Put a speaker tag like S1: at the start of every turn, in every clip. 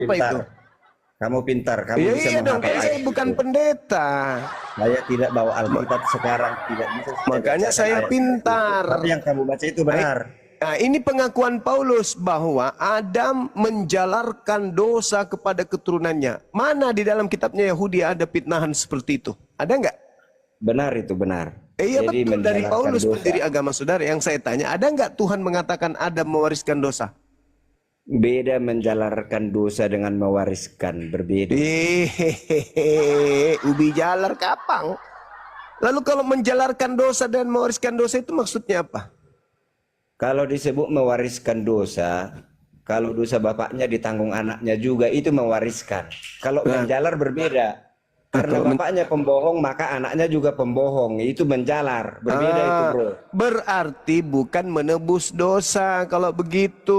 S1: Apa
S2: Pintar.
S1: itu?
S2: Kamu pintar. Kamu
S1: Iya,
S2: bisa
S1: iya dong,
S2: menghafal
S1: saya
S2: ayat
S1: bukan
S2: itu.
S1: pendeta.
S2: Saya tidak bawa Alkitab sekarang. Tidak bisa saya
S1: Makanya
S2: bacakan
S1: saya
S2: ayat-ayat itu.
S1: pintar.
S2: Tapi yang kamu baca itu
S1: Nah,
S2: benar.
S1: nah, ini pengakuan Paulus bahwa Adam menjalarkan dosa kepada keturunannya. Mana di dalam kitabnya Yahudi ada fitnahan seperti itu? Ada nggak?
S2: Benar itu benar.
S1: Iya
S2: Jadi
S1: betul, dari
S2: menjalarkan
S1: Paulus
S2: dosa.
S1: pendiri agama saudara. Yang saya tanya, ada nggak Tuhan mengatakan Adam mewariskan dosa?
S2: Beda menjalarkan dosa dengan mewariskan. Berbeda.
S1: Hehehe, ubi jalar kapang. Lalu kalau menjalarkan dosa dan mewariskan dosa itu maksudnya apa?
S2: Kalau disebut mewariskan dosa, kalau dosa bapaknya ditanggung anaknya juga, itu mewariskan. Kalau
S1: Nah,
S2: menjalar berbeda. Karena
S1: kalau
S2: bapaknya pembohong, maka anaknya juga pembohong. Itu menjalar. Berbeda itu, bro.
S1: Berarti bukan menebus dosa kalau begitu.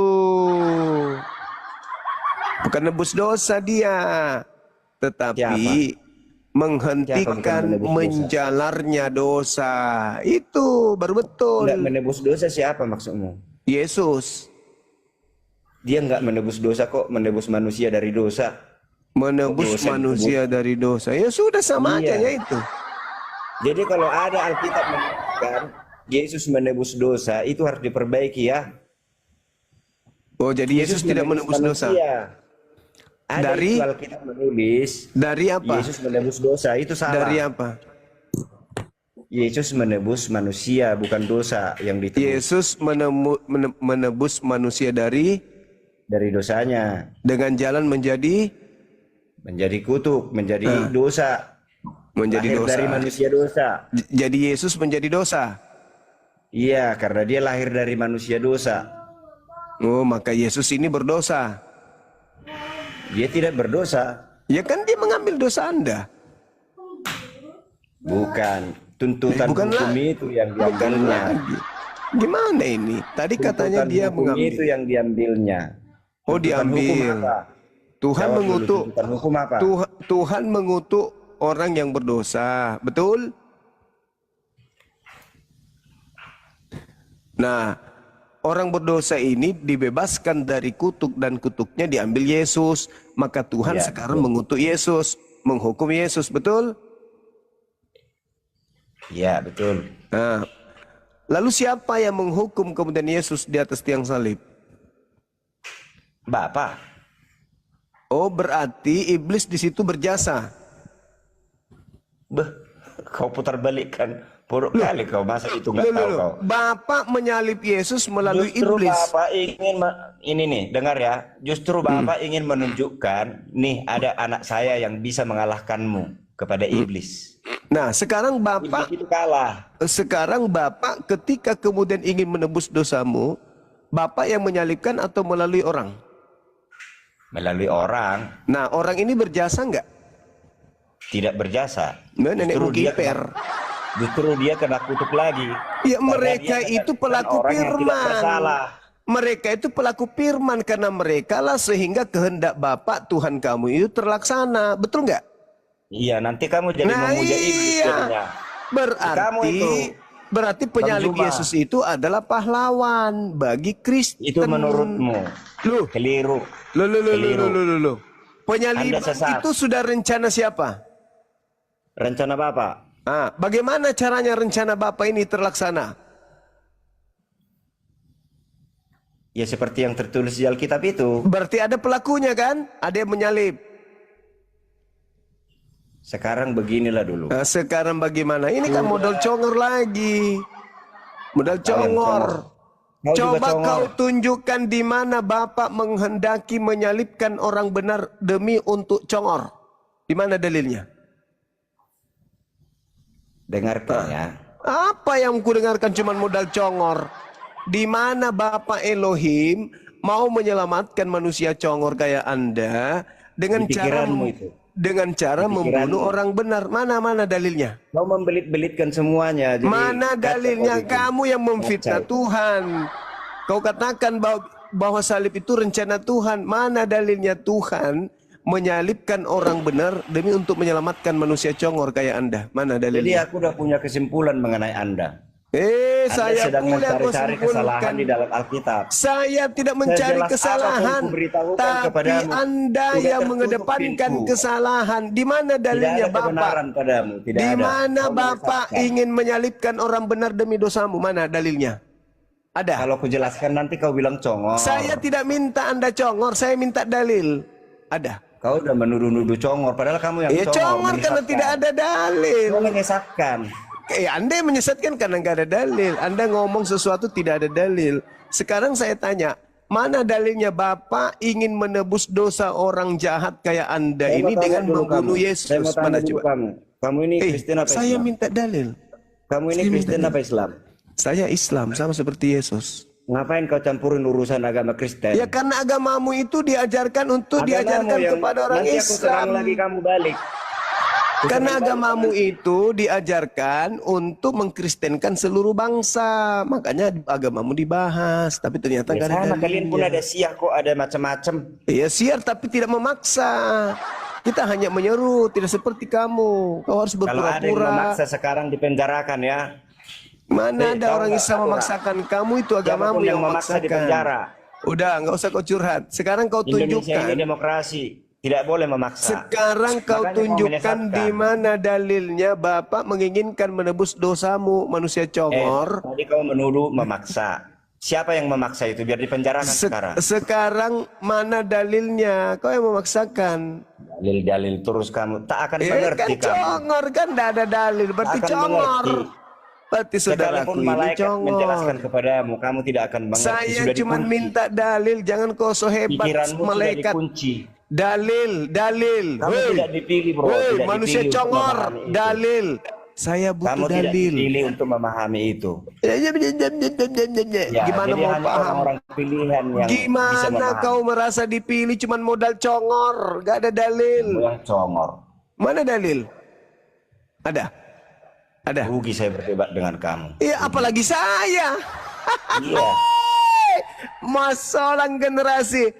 S1: Bukan nebus dosa dia, tetapi
S2: Siapa? Siapa bukan
S1: menghentikan
S2: menebus dosa?
S1: menjalarnya dosa. Itu baru
S2: Enggak
S1: betul.
S2: menebus dosa siapa maksudmu?
S1: Yesus
S2: Dia enggak menebus dosa kok, menebus manusia dari dosa. Kok
S1: menebus
S2: dosa disebut?
S1: manusia dari dosa. Ya sudah sama aja ya
S2: Iya.
S1: itu.
S2: Jadi kalau ada Alkitab menyebutkan Yesus menebus dosa, itu harus diperbaiki ya.
S1: Oh, jadi Yesus tidak menebus dosa.
S2: manusia. Ada
S1: Dari
S2: itu Alkitab menulis
S1: apa?
S2: Yesus menebus dosa, itu
S1: Dari
S2: salah.
S1: apa?
S2: Yesus menebus manusia, bukan dosa yang ditebus
S1: Yesus menebus manusia dari
S2: dosanya.
S1: dengan jalan menjadi
S2: Menjadi kutuk, menjadi dosa.
S1: menjadi
S2: Lahir
S1: dosa.
S2: dari manusia dosa.
S1: Jadi Yesus menjadi dosa.
S2: Iya, karena dia lahir dari manusia dosa.
S1: Oh, maka Yesus ini berdosa.
S2: Dia tidak berdosa.
S1: Ya kan dia mengambil dosa Anda.
S2: Bukan. Tuntutan
S1: Bukan
S2: hukum
S1: lah.
S2: itu yang
S1: Bukan
S2: diambilnya.
S1: lagi. Gimana ini? Tadi katanya
S2: Tuntutan
S1: dia
S2: hukum itu
S1: mengambil.
S2: yang diambilnya.
S1: Oh,
S2: Tuntutan hukum
S1: diambil.
S2: apa?
S1: Tuhan
S2: Jawab dulu,
S1: mengutuk.
S2: tuntutan hukum apa?
S1: Tuhan mengutuk orang yang berdosa. Betul? Nah, orang berdosa ini dibebaskan dari kutuk dan kutuknya diambil Yesus. Maka Tuhan
S2: Ya,
S1: sekarang mengutuk Yesus, menghukum Yesus. Betul?
S2: Ya, betul.
S1: Nah, lalu siapa yang menghukum kemudian Yesus di atas tiang salib?
S2: Bapak.
S1: Oh, berarti iblis di situ berjasa.
S2: Beh, kau putar balikkan. Buruk kali kau, masa itu nggak tahu kau.
S1: Bapak menyalib Yesus melalui
S2: Justru
S1: iblis.
S2: Bapak ingin ini nih, dengar ya. Justru Bapak ingin menunjukkan, nih ada anak saya yang bisa mengalahkanmu kepada iblis.
S1: Nah, sekarang Bapak
S2: Iblis itu kalah.
S1: ketika kemudian ingin menebus dosamu, Bapak yang menyalibkan atau melalui orang?
S2: Melalui orang.
S1: Nah, orang ini berjasa nggak?
S2: Tidak berjasa.
S1: Nah, nenekmu kiper.
S2: Justru dia kena kutuk lagi.
S1: Ya,
S2: Karena
S1: mereka
S2: dia
S1: itu
S2: bukan
S1: pelaku
S2: orang yang tidak
S1: firman.
S2: bersalah.
S1: Mereka itu pelaku firman karena mereka lah sehingga kehendak Bapak Tuhan kamu itu terlaksana. Betul nggak?
S2: Iya, nanti kamu jadi memuja iblis jadinya. Kamu itu
S1: Berarti penyalib
S2: Zuma.
S1: Yesus itu adalah pahlawan bagi Kristen.
S2: Itu menurutmu.
S1: Loh,
S2: Keliru.
S1: loh. Penyaliban
S2: Anda sesat.
S1: itu sudah rencana siapa?
S2: Rencana Bapak.
S1: Ah, bagaimana caranya rencana Bapak ini terlaksana?
S2: Ya seperti yang tertulis di Alkitab itu.
S1: Berarti ada pelakunya kan? Ada yang menyalib.
S2: Sekarang beginilah dulu.
S1: Nah, sekarang bagaimana? Ini kan modal congor lagi. Modal congor.
S2: Kau juga
S1: Coba
S2: congor.
S1: kau tunjukkan di mana Bapak menghendaki menyalibkan orang benar demi untuk congor. Di mana dalilnya?
S2: Dengarkan ya.
S1: Apa yang ku dengarkan cuma modal congor? Di mana Bapak Elohim mau menyelamatkan manusia congor kayak Anda dengan
S2: Di
S1: cara
S2: pikiranmu itu.
S1: membunuh orang benar? Mana dalilnya?
S2: Kau membelit-belitkan semuanya. Jadi
S1: Mana
S2: kacau
S1: dalilnya?
S2: kau bikin.
S1: Kamu yang memfitnah
S2: Kacau.
S1: Tuhan. Kau katakan bahwa salib itu rencana Tuhan. Mana dalilnya Tuhan menyalibkan orang benar demi untuk menyelamatkan manusia congor kayak Anda? Mana
S2: Jadi
S1: dalilnya?
S2: aku udah punya kesimpulan mengenai Anda. Anda
S1: Saya
S2: sedang
S1: pula yang kau
S2: mencari-cari kesalahan
S1: simpulkan.
S2: di dalam Alkitab.
S1: Saya tidak mencari
S2: Sejelas
S1: kesalahan,
S2: apapun kuberitahukan
S1: tapi
S2: kepadamu,
S1: Anda
S2: sudah
S1: yang
S2: tertutup
S1: mengedepankan
S2: pintu.
S1: kesalahan. Di mana
S2: Tidak
S1: dalilnya
S2: ada
S1: Bapak?
S2: kebenaran padamu, tidak
S1: Di
S2: ada.
S1: mana
S2: Kau
S1: Bapak
S2: menyesatkan.
S1: ingin menyalibkan orang benar demi dosamu? Mana dalilnya? Ada.
S2: Kalau kujelaskan nanti kau bilang congor.
S1: Saya tidak minta Anda congor, saya minta dalil. Ada.
S2: Kau udah menuduh-nuduh congor, padahal kamu yang
S1: Ya congor karena
S2: menyesatkan.
S1: tidak ada dalil.
S2: Kau menyesatkan.
S1: Anda yang menyesatkan karena nggak ada dalil. Anda ngomong sesuatu tidak ada dalil. Sekarang saya tanya, mana dalilnya Bapak ingin menebus dosa orang jahat kayak Anda
S2: Saya
S1: ini
S2: mau tanya
S1: dengan
S2: dulu
S1: membunuh
S2: kamu.
S1: Yesus?
S2: Saya mau tanya
S1: Mana
S2: dulu
S1: coba?
S2: kamu. Kamu ini Kristen apa
S1: Saya
S2: Islam?
S1: minta dalil.
S2: Kamu ini
S1: saya
S2: Kristen
S1: minta
S2: apa Islam?
S1: Saya Islam sama seperti Yesus.
S2: Ngapain kau campurin urusan agama Kristen?
S1: Ya karena agamamu itu diajarkan untuk
S2: Agamamu
S1: diajarkan
S2: yang
S1: kepada orang
S2: nanti aku serang
S1: Islam.
S2: lagi kamu balik.
S1: Karena agamamu itu diajarkan untuk mengkristenkan seluruh bangsa. Makanya agamamu dibahas. Tapi ternyata
S2: Ya
S1: gak ada
S2: sama, kalian pun
S1: dalilnya.
S2: ada siah kok, ada macam-macam.
S1: Iya siar tapi tidak memaksa. Kita hanya menyeru, tidak seperti kamu. Kau harus
S2: Kalau ada yang
S1: berpura-pura.
S2: memaksa sekarang dipenjarakan ya.
S1: Mana ada
S2: tahu
S1: orang
S2: nggak,
S1: Islam
S2: tahu
S1: memaksakan kamu, itu agamamu
S2: Siapapun
S1: yang
S2: yang memaksa di
S1: memaksakan.
S2: penjara.
S1: Udah, nggak usah kau curhat. Sekarang kau
S2: Indonesia
S1: tunjukkan.
S2: ini demokrasi, tidak boleh memaksa.
S1: Sekarang kau
S2: Makanya
S1: tunjukkan
S2: menyesatkan.
S1: di mana dalilnya Bapak menginginkan menebus dosamu, manusia congor.
S2: Tadi kau menuduh memaksa. Siapa yang memaksa itu? Biar dipenjarakan sekarang.
S1: Sekarang mana dalilnya? Kau yang memaksakan.
S2: Dalil-dalil terus kamu tak akan
S1: Kan
S2: mengerti kamu.
S1: congor kan tidak ada dalil, berarti
S2: Tak akan
S1: congor.
S2: mengerti.
S1: Berarti saudaraku
S2: Sekalipun
S1: ini
S2: malaikat
S1: congor.
S2: menjelaskan kepadamu, kamu tidak akan mengerti.
S1: Saya
S2: Sudah
S1: cuma
S2: dikunci.
S1: minta dalil, jangan kau so hebat
S2: Pikiranmu sudah
S1: malaikat.
S2: dikunci.
S1: Dalil.
S2: Kamu
S1: Hei,
S2: tidak dipilih, bro.
S1: hei,
S2: Tidak
S1: manusia
S2: dipilih untuk
S1: congor.
S2: memahami itu.
S1: Dalil. Saya
S2: Kamu
S1: butuh
S2: tidak
S1: dalil.
S2: dipilih untuk memahami itu.
S1: Ya, gimana
S2: jadi
S1: mau
S2: hanya
S1: paham?
S2: orang-orang pilihan yang bisa
S1: Gimana
S2: memahami.
S1: kau merasa dipilih cuman modal congor, gak ada dalil.
S2: Yang congor.
S1: Mana dalil? Ada? Ada?
S2: Rugi saya berdebat dengan kamu.
S1: Iya, apalagi saya.
S2: Iya.
S1: Masalah generasi.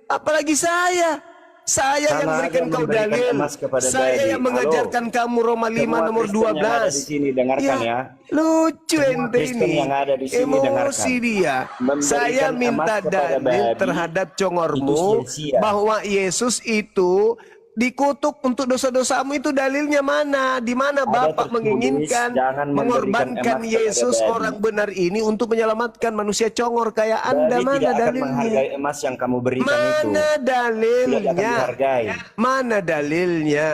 S1: Apalagi saya. Saya
S2: Sama
S1: yang berikan
S2: aja
S1: kau
S2: memberikan
S1: dalil.
S2: emas kepada
S1: Saya
S2: babi.
S1: yang mengajarkan kamu Roma 5
S2: Semua
S1: nomor
S2: Kristen yang ada
S1: 12.
S2: di sini dengarkan ya.
S1: Lucu
S2: Semua
S1: ente
S2: Kristen
S1: ini.
S2: yang ada di sini
S1: Emosi
S2: dengarkan.
S1: dia.
S2: Memberikan
S1: Saya
S2: emas
S1: minta
S2: kepada
S1: dalil
S2: babi,
S1: terhadap congormu
S2: itu sia-sia.
S1: bahwa Yesus itu dikutuk untuk dosa-dosamu, itu dalilnya mana? Di mana
S2: Ada
S1: Bapak
S2: tertulis,
S1: menginginkan
S2: jangan memberikan
S1: mengorbankan
S2: emas kepada
S1: Yesus
S2: babi.
S1: orang benar ini untuk menyelamatkan manusia congor kayak Anda?
S2: Babi
S1: Mana
S2: tidak akan
S1: dalilnya?
S2: menghargai emas yang kamu berikan itu.
S1: Mana
S2: Tidak akan
S1: dalilnya?
S2: dihargai.
S1: Mana dalilnya?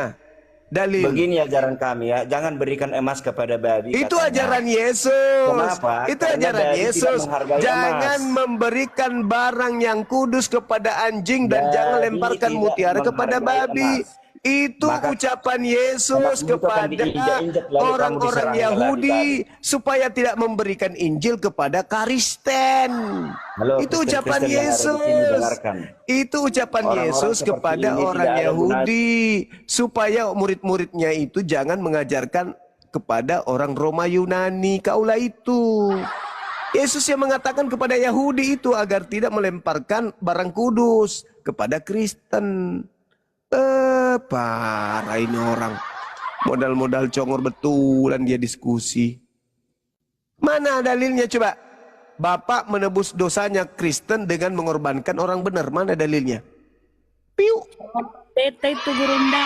S1: Dalil.
S2: Begini ajaran kami ya, jangan berikan emas kepada babi.
S1: Itu
S2: katanya.
S1: ajaran Yesus.
S2: Kenapa?
S1: Itu
S2: Karena
S1: ajaran
S2: babi tidak
S1: Yesus.
S2: menghargai
S1: Jangan
S2: emas.
S1: memberikan barang yang kudus kepada anjing dan
S2: Babi
S1: jangan lemparkan
S2: tidak
S1: mutiara kepada
S2: menghargai
S1: babi.
S2: emas.
S1: Itu
S2: Maka
S1: ucapan Yesus
S2: emasmu itu akan
S1: kepada
S2: diinjak-injak, lalu kamu
S1: orang-orang
S2: diserang
S1: Yahudi
S2: oleh
S1: supaya tidak memberikan Injil kepada Kristen.
S2: Halo,
S1: Itu ucapan
S2: Kristen-Kristen yang ada di sini,
S1: Yesus.
S2: dengarkan.
S1: Itu ucapan
S2: Orang-orang
S1: Yesus
S2: seperti
S1: kepada
S2: ini
S1: orang
S2: tidak ada
S1: Yahudi supaya murid-muridnya itu jangan mengajarkan kepada orang Roma Yunani. Kaulah itu. Yesus yang mengatakan kepada Yahudi itu agar tidak melemparkan barang kudus kepada Kristen. Parah ini orang. Modal-modal congor betulan dia diskusi. Mana dalilnya coba? Bapak menebus dosanya Kristen dengan mengorbankan orang benar. Mana dalilnya? Piu.
S3: Tete itu Gurunda.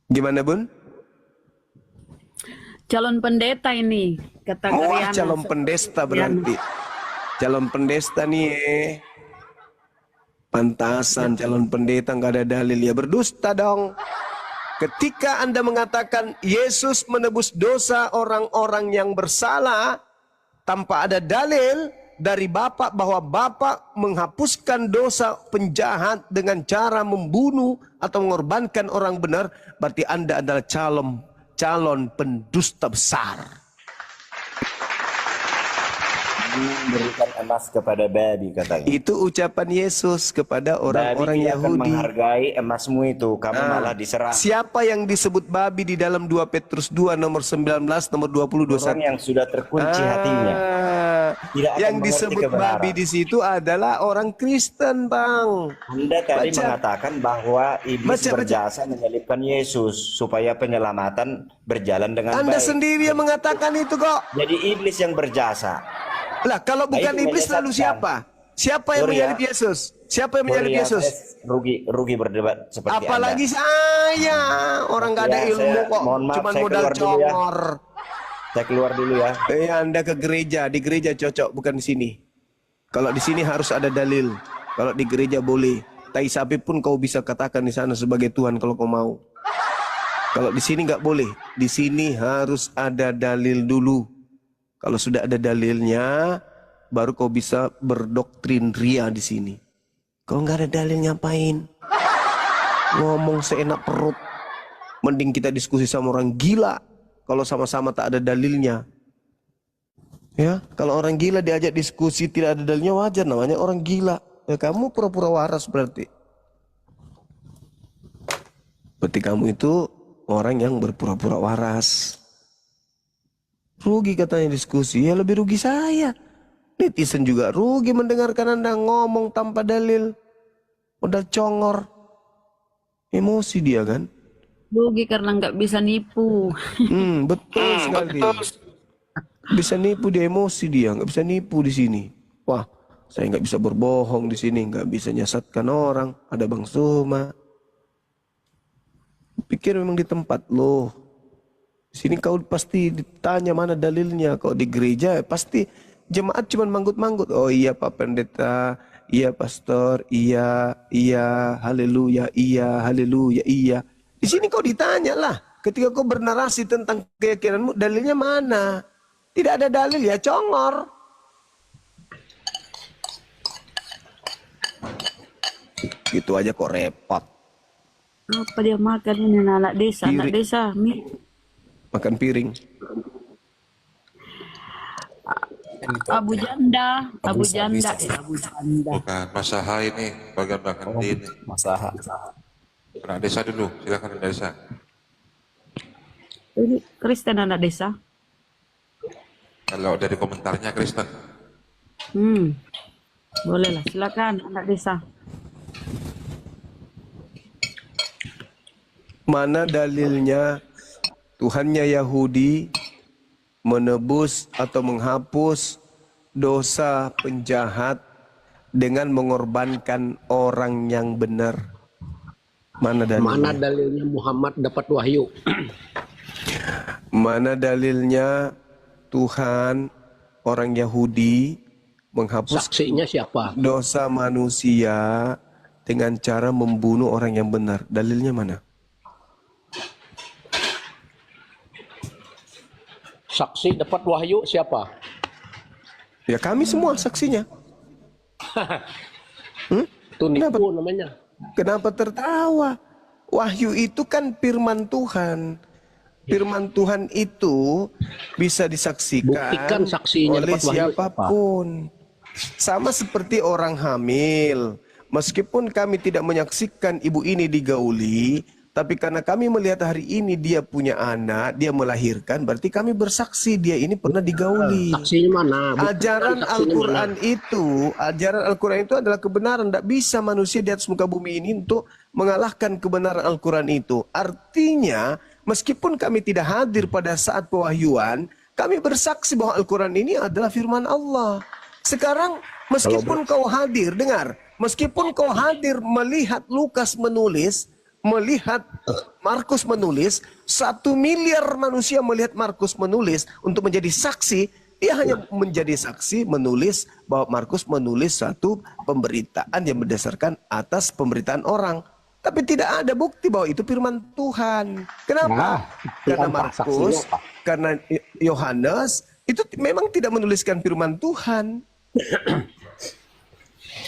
S1: Gimana Bun?
S3: Calon pendeta ini kata
S1: Wah,
S3: Karyana.
S1: calon pendesta berarti. Calon pendesta nih. Pantasan calon pendeta nggak ada dalil, ya berdusta dong. Ketika Anda mengatakan Yesus menebus dosa orang-orang yang bersalah tanpa ada dalil dari Bapak bahwa Bapak menghapuskan dosa penjahat dengan cara membunuh atau mengorbankan orang benar, berarti Anda adalah calon pendusta besar.
S2: Memberikan emas kepada babi katanya.
S1: Itu ucapan Yesus kepada orang-orang
S2: Babi tidak akan
S1: Yahudi.
S2: menghargai emasmu itu, kamu malah diserang.
S1: Siapa yang disebut babi di dalam 2 Petrus 2 nomor 19 nomor 20
S2: Orang yang sudah terkunci hatinya. tidak akan
S1: Yang
S2: mengerti
S1: disebut
S2: kebenaran.
S1: babi di situ adalah orang Kristen, Bang.
S2: Anda tadi
S1: Baca.
S2: mengatakan bahwa iblis
S1: Baca.
S2: berjasa menyelipkan Yesus supaya penyelamatan berjalan dengan
S1: Anda
S2: baik.
S1: sendiri yang mengatakan itu kok.
S2: Jadi iblis yang berjasa.
S1: Lah, kalau
S2: Nah,
S1: bukan
S2: itu
S1: iblis lalu
S2: menyesatkan.
S1: siapa? Siapa yang
S2: Sorry ya.
S1: menyalib Yesus? Siapa yang menyalib
S2: Sorry ya,
S1: Yesus?
S2: saya rugi berdebat seperti
S1: Apalagi
S2: Anda.
S1: saya, orang nggak ada
S2: Ya,
S1: ilmu
S2: saya-
S1: kok,
S2: mohon maaf,
S1: cuman
S2: saya
S1: modal
S2: keluar dulu ya.
S1: congor.
S2: Saya keluar dulu ya.
S1: Anda ke gereja, di gereja cocok, bukan di sini. Kalau di sini harus ada dalil. Kalau di gereja boleh. Tai sapi pun kau bisa katakan di sana sebagai Tuhan kalau kau mau. Kalau di sini nggak boleh. Di sini harus ada dalil dulu. Kalau sudah ada dalilnya, baru kau bisa berdoktrin ria di sini. Kalau nggak ada dalil ngapain? Ngomong seenak perut. Mending kita diskusi sama orang gila. Kalau sama-sama tak ada dalilnya. Ya, kalau orang gila diajak diskusi tidak ada dalilnya wajar, namanya orang gila. Ya, kamu pura-pura waras berarti. Berarti kamu itu orang yang berpura-pura waras. Rugi katanya diskusi, ya lebih rugi saya. Netizen juga rugi mendengarkan Anda ngomong tanpa dalil. Udah congor. Emosi dia kan?
S3: Rugi karena nggak bisa nipu.
S1: Betul sekali. Bisa nipu dia, emosi dia, nggak bisa nipu di sini. Wah, saya nggak bisa berbohong di sini, nggak bisa nyesatkan orang. Ada Bang Suma. Pikir memang di tempat loh. Di sini kau pasti ditanya mana dalilnya. Kau di gereja pasti jemaat cuma manggut-manggut. Oh iya Pak Pendeta, iya Pastor, iya, haleluya, iya. Di sini kau ditanya lah. Ketika kau bernarasi tentang keyakinanmu, dalilnya mana? Tidak ada dalil ya congor. Gitu aja kok repot.
S3: Apa dia makan ini anak desa, anak
S1: Kiri.
S3: desa.
S1: Makan piring.
S3: Abu janda, Abu janda, Abu janda.
S4: Bukan Masaha ini, bagian belakang ini.
S2: Masalah.
S4: Anak desa dulu, silakan anak desa.
S3: Ini Kristen anak desa.
S4: Kalau dari komentarnya Kristen.
S3: Boleh lah, silakan anak desa.
S1: Mana dalilnya Tuhannya Yahudi menebus atau menghapus dosa penjahat dengan mengorbankan orang yang benar? Mana dalilnya?
S5: Mana dalilnya Muhammad dapat wahyu?
S1: Mana dalilnya Tuhan orang Yahudi menghapus
S5: Saksinya siapa?
S1: dosa manusia dengan cara membunuh orang yang benar? Dalilnya mana?
S5: Saksi dapat wahyu siapa?
S1: Ya kami semua saksinya.
S5: Itu nipu namanya.
S1: Kenapa tertawa? Wahyu itu kan firman Tuhan. Firman Tuhan itu bisa disaksikan
S5: Buktikan saksinya
S1: oleh
S5: dapat wahyu
S1: siapapun. Sama seperti orang hamil. Meskipun kami tidak menyaksikan ibu ini digauli, tapi karena kami melihat hari ini dia punya anak, dia melahirkan, berarti kami bersaksi dia ini pernah digauli.
S5: Saksinya mana? Buktikan
S1: Ajaran
S5: saksinya
S1: Al-Quran
S5: mana?
S1: ajaran Al-Quran itu adalah kebenaran. Tidak bisa manusia di atas muka bumi ini untuk mengalahkan kebenaran Al-Quran itu. Artinya, meskipun kami tidak hadir pada saat pewahyuan, kami bersaksi bahwa Al-Quran ini adalah firman Allah. Sekarang, meskipun kau hadir, dengar, meskipun kau hadir melihat Lukas menulis, melihat Markus menulis, 1 miliar manusia melihat Markus menulis untuk menjadi saksi, dia hanya menjadi saksi menulis bahwa Markus menulis satu pemberitaan yang berdasarkan atas pemberitaan orang. Tapi tidak ada bukti bahwa itu firman Tuhan. Kenapa? Karena Markus, karena Yohanes, itu memang tidak menuliskan firman Tuhan.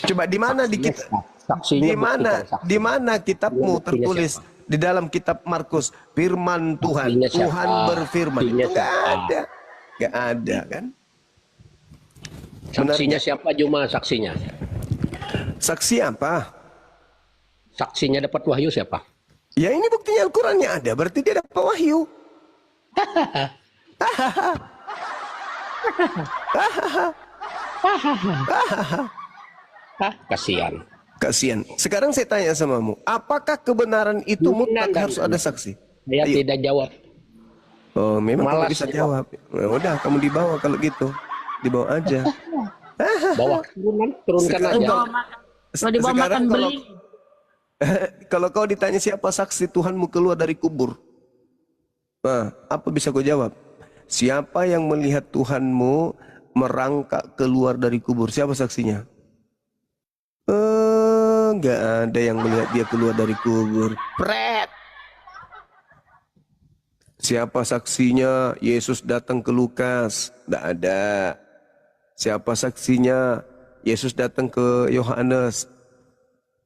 S1: Coba di mana di kita? Di mana kitabmu tertulis di dalam kitab Markus firman Tuhan, Tuhan berfirman? Enggak ada. Enggak ada kan?
S5: Saksinya siapa Juma saksinya?
S1: Saksi apa?
S5: Saksinya dapat wahyu siapa?
S1: Ya ini buktinya Al-Qurannya ada, berarti dia dapat wahyu.
S5: Kasihan.
S1: Kasihan. Sekarang saya tanya samamu, apakah kebenaran itu mutlak harus ada saksi?
S5: Saya
S1: Ayo.
S5: tidak jawab.
S1: Oh, memang kamu
S5: Malas
S1: bisa
S5: jawab.
S1: jawab. Ya udah, kamu dibawa kalau gitu. Dibawa aja.
S5: Bawa turunkan
S1: Sekarang
S5: aja.
S3: Kalau dibawa
S1: Sekarang
S3: makan
S1: kalau
S3: beli.
S1: kalau kau ditanya siapa saksi Tuhanmu keluar dari kubur, nah, apa bisa kau jawab? Siapa yang melihat Tuhanmu merangkak keluar dari kubur? Siapa saksinya? Enggak ada yang melihat dia keluar dari kubur. Pret. Siapa saksinya? Yesus datang ke Lukas. Enggak ada. Siapa saksinya? Yesus datang ke Yohanes.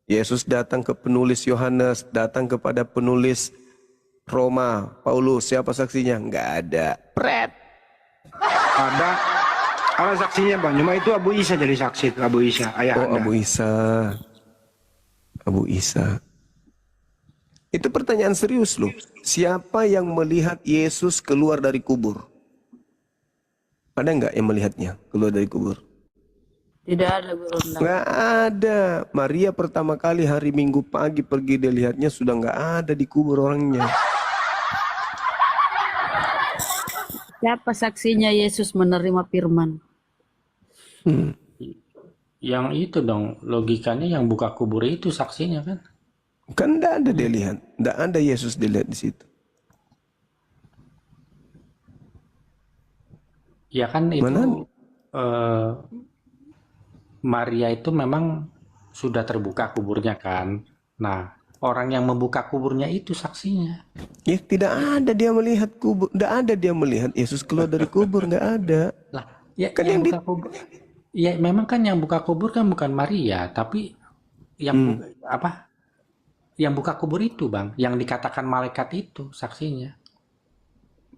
S1: Yesus datang ke penulis Yohanes, datang kepada penulis Roma, Paulus. Siapa saksinya? Enggak ada. Pret.
S6: Ada saksinya Bang, cuma itu Abu Isa jadi saksi itu, Abu Isa, ayah
S1: Oh,
S6: Anda.
S1: Abu Isa. Abu Isa. Itu pertanyaan serius loh. Siapa yang melihat Yesus keluar dari kubur? Ada nggak yang melihatnya keluar dari kubur?
S3: Tidak ada guru. Enggak.
S1: Nggak ada. Maria pertama kali hari Minggu pagi pergi, dia lihatnya sudah nggak ada di kubur orangnya.
S3: Siapa saksinya Yesus menerima firman?
S7: Yang itu dong, logikanya yang buka kubur itu saksinya kan?
S1: Kan nggak ada dia lihat. Nggak ada Yesus dilihat di situ.
S7: Ya kan itu
S1: Mana?
S7: Maria itu memang sudah terbuka kuburnya kan. Nah, orang yang membuka kuburnya itu saksinya.
S1: Ya tidak ada dia melihat kubur. Nggak ada dia melihat Yesus keluar dari kubur. Nggak ada.
S7: Lah, ya
S1: Kan
S7: yang
S1: yang di-
S7: buka kubur. Ya memang kan yang buka kubur kan bukan Maria, tapi yang apa? Yang buka kubur itu, Bang, yang dikatakan malaikat itu saksinya,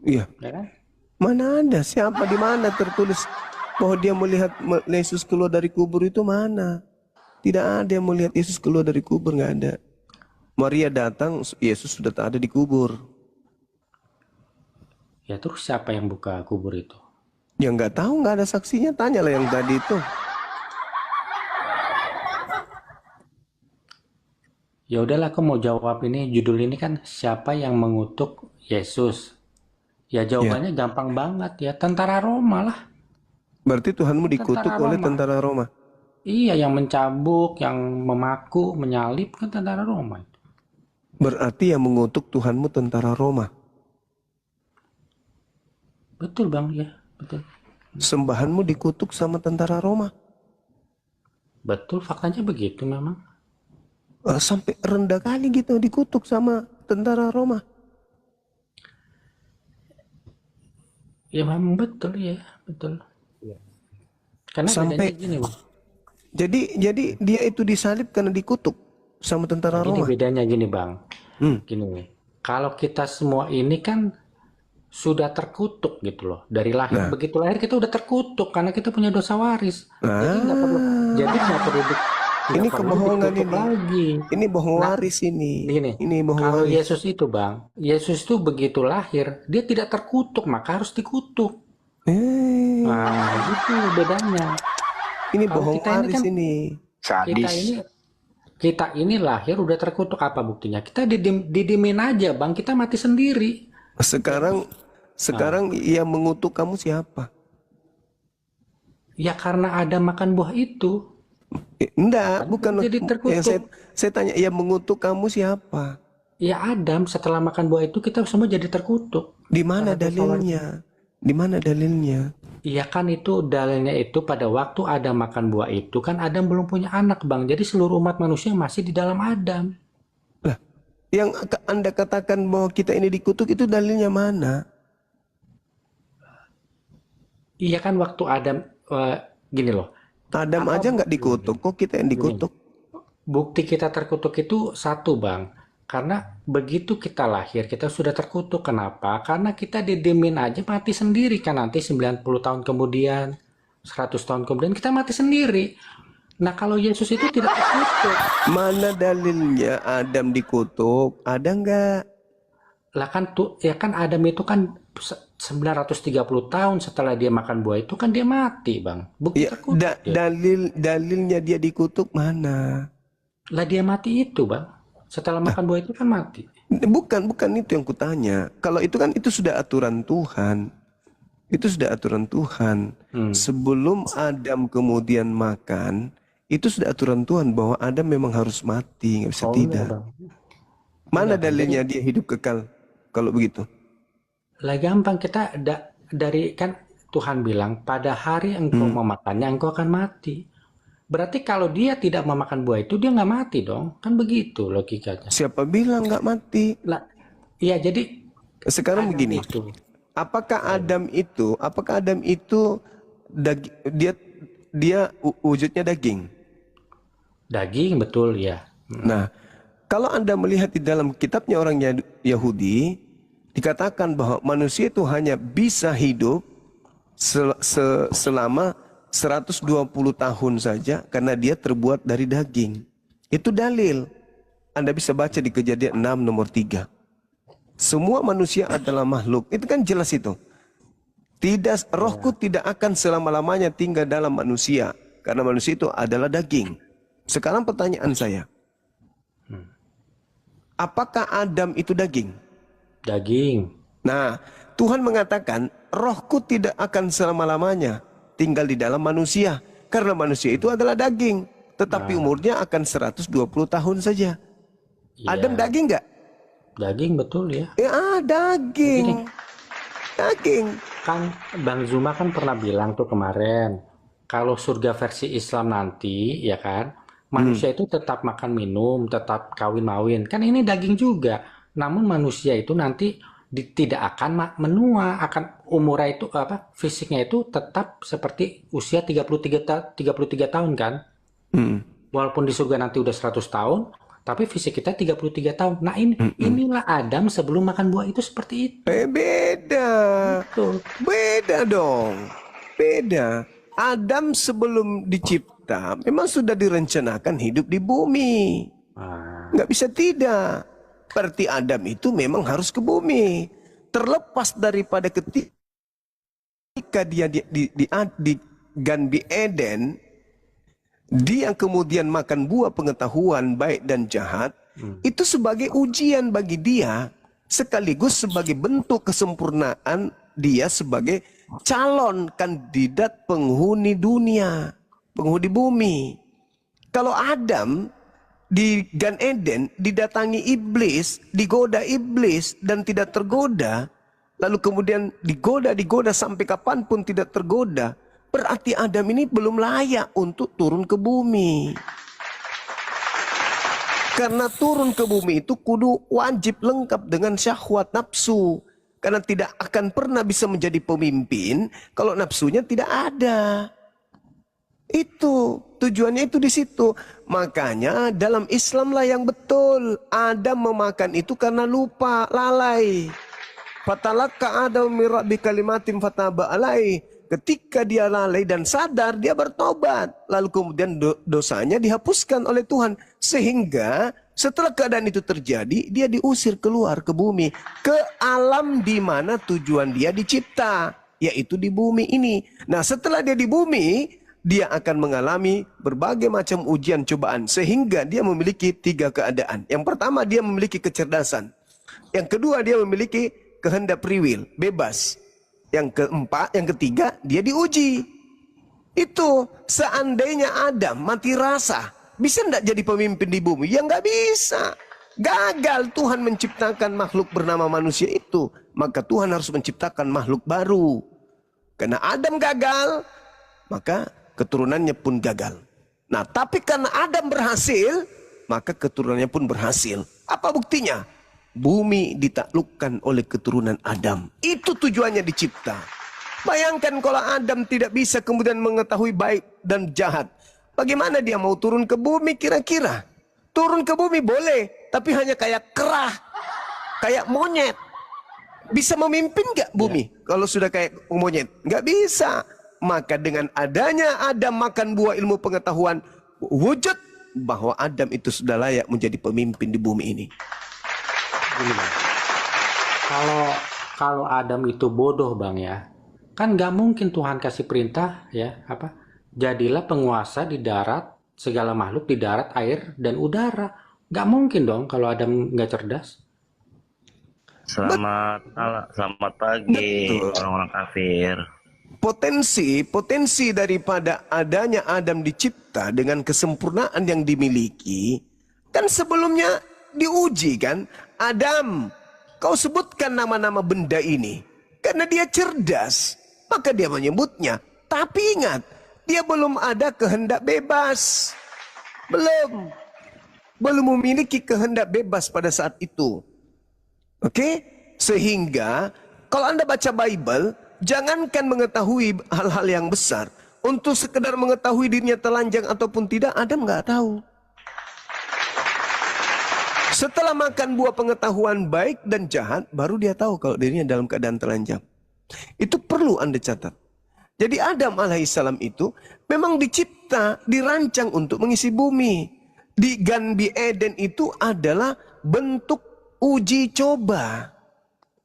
S1: Iya.
S7: ya kan?
S1: Mana ada? Siapa di mana tertulis bahwa dia melihat Yesus keluar dari kubur itu mana? Tidak ada yang melihat Yesus keluar dari kubur, nggak ada. Maria datang, Yesus sudah tak ada di kubur.
S7: Ya terus siapa yang buka kubur itu?
S1: Ya nggak tahu, nggak ada saksinya. Tanyalah yang tadi itu.
S7: Ya udahlah, aku mau jawab ini. Judul ini kan siapa yang mengutuk Yesus? Ya jawabannya gampang banget ya, tentara Roma lah.
S1: Berarti Tuhanmu dikutuk
S7: Tentara
S1: oleh
S7: Roma.
S1: tentara Roma.
S7: Iya, yang mencambuk, yang memaku, menyalib kan tentara Roma itu.
S1: Berarti yang mengutuk Tuhanmu tentara Roma.
S7: Betul Bang, ya betul.
S1: Sembahanmu dikutuk sama tentara Roma.
S7: Betul, faktanya begitu memang.
S1: Sampai rendah kali gitu dikutuk sama tentara Roma.
S7: Ya memang betul ya, betul. Karena
S1: Sampai-
S7: bedanya gini Bang.
S1: Jadi dia itu disalib karena dikutuk sama tentara
S7: Ini
S1: Roma.
S7: bedanya gini Bang.
S1: Hmm.
S7: Gini, kalau kita semua ini kan sudah terkutuk gitu loh. Dari lahir, begitu lahir kita udah terkutuk karena kita punya dosa waris. Jadi nggak perlu,
S1: Ini
S7: nggak perlu
S1: kebohongan
S7: dikutuk
S1: ini.
S7: lagi.
S1: Ini bohong waris ini.
S7: Gini,
S1: Ini bohong
S7: kalau
S1: waris.
S7: Yesus itu Bang, Yesus itu begitu lahir, dia tidak terkutuk, maka harus dikutuk. Nah, itu bedanya.
S1: Ini
S7: kalau
S1: bohong
S7: kita ini
S1: waris
S7: kan-
S1: ini.
S7: Kita ini lahir udah terkutuk, apa buktinya? Kita didimin aja Bang, kita mati sendiri.
S1: Sekarang yang mengutuk kamu siapa?
S7: Ya karena ada makan buah itu.
S1: Enggak, bukan.
S7: jadi terkutuk.
S1: Yang saya tanya, yang mengutuk kamu siapa?
S7: Ya Adam, setelah makan buah itu kita semua jadi terkutuk.
S1: Di mana
S7: Karena dosa
S1: dalilnya? Di mana dalilnya?
S7: Iya kan, itu dalilnya itu pada waktu Adam makan buah itu kan Adam belum punya anak Bang. Jadi seluruh umat manusia masih di dalam Adam.
S1: Lah, yang Anda katakan bahwa kita ini dikutuk itu dalilnya mana?
S7: Iya kan waktu Adam, gini loh.
S1: Adam aja nggak dikutuk, kok kita yang dikutuk?
S7: Bukti kita terkutuk itu satu Bang. Karena begitu kita lahir, kita sudah terkutuk. Kenapa? Karena kita didimin aja mati sendiri kan. Nanti 90 tahun kemudian, 100 tahun kemudian kita mati sendiri. Nah kalau Yesus itu tidak terkutuk.
S1: Mana dalilnya Adam dikutuk? Ada nggak?
S7: Lah kan tuh ya kan Adam itu kan 930 tahun setelah dia makan buah itu kan dia mati, Bang. Bukti
S1: Ya,
S7: terkutuk dia.
S1: dalilnya dia dikutuk mana?
S7: Lah dia mati itu, Bang. Setelah makan buah itu kan mati.
S1: Bukan itu yang kutanya. Kalau itu kan itu sudah aturan Tuhan. Itu sudah aturan Tuhan. Sebelum Adam kemudian makan, itu sudah aturan Tuhan bahwa Adam memang harus mati, nggak bisa
S7: Oh,
S1: tidak.
S7: iya, Bang.
S1: Mana dalilnya dia hidup kekal? Kalau begitu.
S7: Lah gampang kita dari kan Tuhan bilang pada hari engkau memakannya engkau akan mati. Berarti kalau dia tidak memakan buah itu dia nggak mati dong. Kan begitu logikanya.
S1: Siapa bilang nggak mati?
S7: Lah, iya jadi
S1: Sekarang
S7: Adam
S1: begini.
S7: itu
S1: Apakah Adam itu dia wujudnya daging?
S7: daging betul ya.
S1: Nah, kalau Anda melihat di dalam kitabnya orang Yahudi, dikatakan bahwa manusia itu hanya bisa hidup selama 120 tahun saja karena dia terbuat dari daging. Itu dalil. Anda bisa baca di Kejadian 6 nomor 3. Semua manusia adalah makhluk. Itu kan jelas itu. Rohku tidak akan selama-lamanya tinggal dalam manusia karena manusia itu adalah daging. Sekarang pertanyaan saya. Apakah Adam itu daging?
S7: Daging.
S1: Nah, Tuhan mengatakan, rohku tidak akan selama-lamanya tinggal di dalam manusia. Karena manusia itu adalah daging. Tetapi umurnya akan 120 tahun saja.
S7: Ya,
S1: Adam daging nggak?
S7: daging betul ya.
S1: Ya, daging. Daging.
S7: Kan Bang Zuma kan pernah bilang tuh kemarin, kalau surga versi Islam nanti, ya kan, manusia itu tetap makan minum, tetap kawin-mawin. Kan ini daging juga. Namun manusia itu nanti tidak akan menua, akan umurnya itu fisiknya itu tetap seperti usia 33 tahun kan. Walaupun di surga nanti udah 100 tahun, tapi fisik kita 33 tahun. Nah, inilah Adam sebelum makan buah itu seperti itu.
S1: Beda.
S7: Betul.
S1: Beda dong. Beda. Adam sebelum dicipta memang sudah direncanakan hidup di bumi. Nggak bisa tidak. Berarti Adam itu memang harus ke bumi. Terlepas daripada ketika dia di Ganbi Eden, dia kemudian makan buah pengetahuan baik dan jahat, itu sebagai ujian bagi dia, sekaligus sebagai bentuk kesempurnaan dia sebagai calon kandidat penghuni dunia, penghuni bumi. Kalau Adam di Gan Eden didatangi iblis, digoda iblis dan tidak tergoda, lalu kemudian digoda sampai kapanpun tidak tergoda, berarti Adam ini belum layak untuk turun ke bumi. Karena turun ke bumi itu kudu wajib lengkap dengan syahwat nafsu. Karena tidak akan pernah bisa menjadi pemimpin kalau nafsunya tidak ada. Itu tujuannya itu di situ. Makanya dalam Islam lah yang betul. Adam memakan itu karena lupa, lalai. Fatalaka Adam min rabbi kalimatin fataba alai. Ketika dia lalai dan sadar, dia bertobat. Lalu kemudian dosanya dihapuskan oleh Tuhan. Sehingga setelah keadaan itu terjadi, dia diusir keluar ke bumi. Ke alam di mana tujuan dia dicipta. Yaitu di bumi ini. Nah, setelah dia di bumi, dia akan mengalami berbagai macam ujian cobaan. Sehingga dia memiliki 3 keadaan. Yang pertama, dia memiliki kecerdasan. Yang kedua, dia memiliki kehendak free will, bebas. Yang keempat, yang ketiga, dia diuji. Itu seandainya Adam mati rasa, bisa enggak jadi pemimpin di bumi? Ya enggak bisa. Gagal Tuhan menciptakan makhluk bernama manusia itu. Maka Tuhan harus menciptakan makhluk baru. Karena Adam gagal, maka keturunannya pun gagal. Nah, tapi karena Adam berhasil, maka keturunannya pun berhasil. Apa buktinya? Bumi ditaklukkan oleh keturunan Adam. Itu tujuannya dicipta. Bayangkan kalau Adam tidak bisa kemudian mengetahui baik dan jahat. Bagaimana dia mau turun ke bumi kira-kira? Turun ke bumi boleh, tapi hanya kayak kerah, kayak monyet. Bisa memimpin nggak bumi kalau sudah kayak monyet? Nggak bisa. Maka dengan adanya Adam makan buah ilmu pengetahuan, wujud bahwa Adam itu sudah layak menjadi pemimpin di bumi ini.
S7: Kalau kalau Adam itu bodoh bang ya, kan nggak mungkin Tuhan kasih perintah ya apa? Jadilah penguasa di darat, segala makhluk di darat, air dan udara. Nggak mungkin dong kalau Adam nggak cerdas.
S8: Selamat pagi
S1: Betul.
S8: orang-orang kafir.
S1: Potensi daripada adanya Adam dicipta dengan kesempurnaan yang dimiliki, kan sebelumnya diuji kan. Adam, kau sebutkan nama-nama benda ini. Karena dia cerdas, maka dia menyebutnya. Tapi ingat, dia belum ada kehendak bebas. Belum memiliki kehendak bebas pada saat itu. Oke? Sehingga kalau Anda baca Bible, jangankan mengetahui hal-hal yang besar, untuk sekedar mengetahui dirinya telanjang ataupun tidak, Adam nggak tahu. Setelah makan buah pengetahuan baik dan jahat, baru dia tahu kalau dirinya dalam keadaan telanjang. Itu perlu Anda catat. Jadi Adam alaihissalam itu memang dicipta, dirancang untuk mengisi bumi. Di Ganbi Eden itu adalah bentuk uji coba.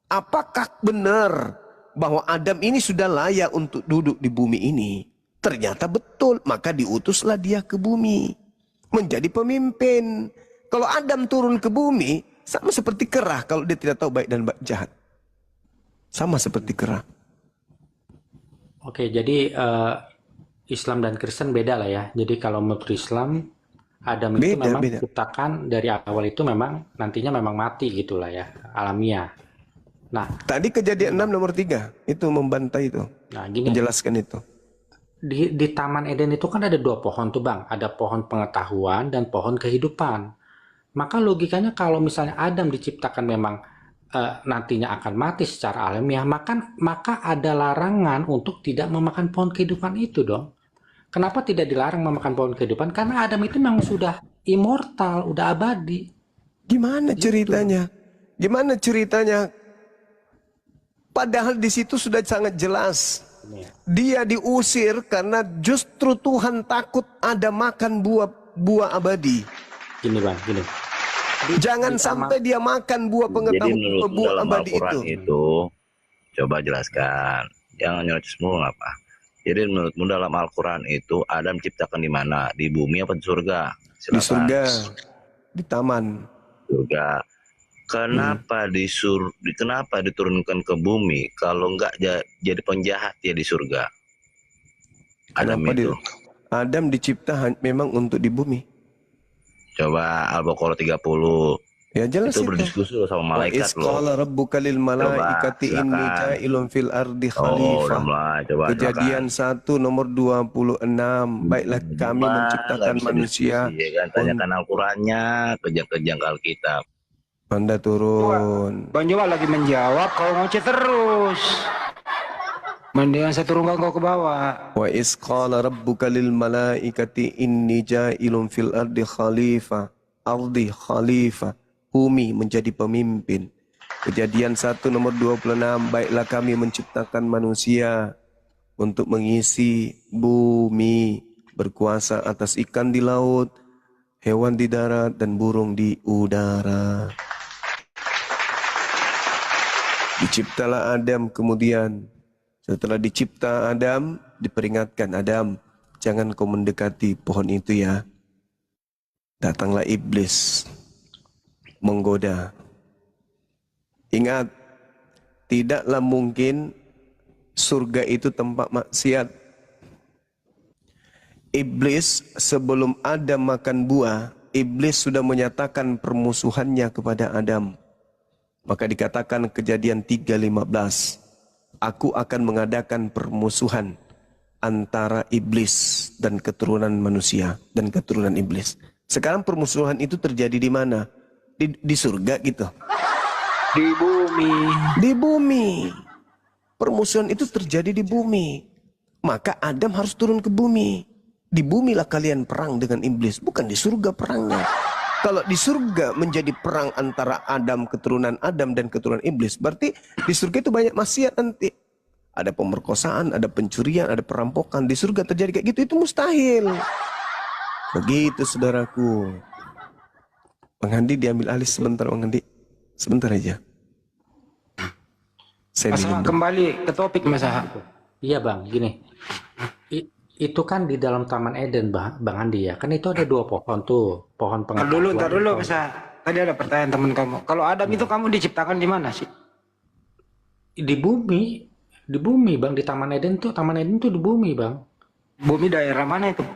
S1: Apakah benar bahwa Adam ini sudah layak untuk duduk di bumi ini? Ternyata betul, maka diutuslah dia ke bumi menjadi pemimpin. Kalau Adam turun ke bumi, sama seperti kera kalau dia tidak tahu baik dan jahat. Sama seperti kera.
S7: Oke, jadi Islam dan Kristen beda lah ya. Jadi kalau menurut Islam, Adam itu memang diciptakan dari awal itu memang nantinya memang mati gitulah ya, alamiah. Nah,
S1: tadi Kejadian 6 nomor 3 itu membantai itu.
S7: Nah, gini.
S1: Menjelaskan itu.
S7: Di Taman Eden itu kan ada 2 pohon tuh bang. Ada pohon pengetahuan dan pohon kehidupan. Maka logikanya kalau misalnya Adam diciptakan memang nantinya akan mati secara alamiah, maka ada larangan untuk tidak memakan pohon kehidupan itu dong. Kenapa tidak dilarang memakan pohon kehidupan? Karena Adam itu memang sudah immortal, udah abadi.
S1: Gimana ceritanya? Gimana ceritanya? Padahal di situ sudah sangat jelas. Dia diusir karena justru Tuhan takut ada makan buah abadi.
S7: Gini bang, gini.
S1: Jangan sampai dia makan buah pengetahuan, buah abadi
S8: itu. Coba jelaskan. Jangan nyerocos mulu apa. Jadi menurutmu dalam Al-Quran itu Adam diciptakan di mana? Di bumi apa di surga? Silakan.
S1: Di surga, di taman.
S8: Surga. Kenapa kenapa diturunkan ke bumi kalau enggak jadi penjahat ya di surga? Adam itu.
S1: Adam dicipta memang untuk di bumi.
S8: Coba Al-Baqarah 30.
S1: Ya jelas
S8: itu berdiskusi sama malaikat loh.
S1: Qala rabbuka lil malaikati inni ja'ilun fil ardi khalifah. Kejadian 1 nomor 26. Baiklah kami menciptakan manusia.
S8: Iya kan, tanyakan Al-Qur'annya, kejang-kejang Alkitab.
S1: Anda turun.
S6: Bang Jawa lagi menjawab, kau ngoceh terus. Mendingan saya turunkan kau ke bawah.
S1: Wa is qala rabbuka lil malaikati inni ja'ilun fil ardi khalifah. Ardi khalifah. Bumi menjadi pemimpin. Kejadian 1 nomor 26. Baiklah kami menciptakan manusia untuk mengisi bumi, berkuasa atas ikan di laut, hewan di darat, dan burung di udara. Diciptalah Adam kemudian. Setelah dicipta Adam, diperingatkan, Adam, jangan kau mendekati pohon itu ya. Datanglah iblis, menggoda. Ingat, tidaklah mungkin surga itu tempat maksiat. Iblis sebelum Adam makan buah, iblis sudah menyatakan permusuhannya kepada Adam. Maka dikatakan Kejadian 3:15. Aku akan mengadakan permusuhan antara iblis dan keturunan manusia dan keturunan iblis. Sekarang permusuhan itu terjadi di mana? Di surga gitu.
S6: Di bumi.
S1: Di bumi. Permusuhan itu terjadi di bumi. Maka Adam harus turun ke bumi. Di bumilah kalian perang dengan iblis, bukan di surga perangnya. Kalau di surga menjadi perang antara Adam, keturunan Adam dan keturunan iblis, berarti di surga itu banyak maksiat nanti. Ada pemerkosaan, ada pencurian, ada perampokan. Di surga terjadi kayak gitu, itu mustahil. Begitu saudaraku. Bang Handi diambil alih sebentar, Bang Handi. Sebentar aja. Saya
S6: Masa
S1: minum dulu.
S6: kembali ke topik Mas Aha.
S7: Iya bang, gini. Itu kan di dalam Taman Eden, Bang Andi ya. Kan itu ada 2 pohon tuh. Pohon
S6: Ntar
S7: pengetahuan.
S6: dulu Mas Aha. Tadi ada pertanyaan teman kamu. Kalau Adam itu kamu diciptakan di mana sih?
S7: Di bumi bang. Di Taman Eden tuh di bumi bang.
S6: Bumi daerah mana itu?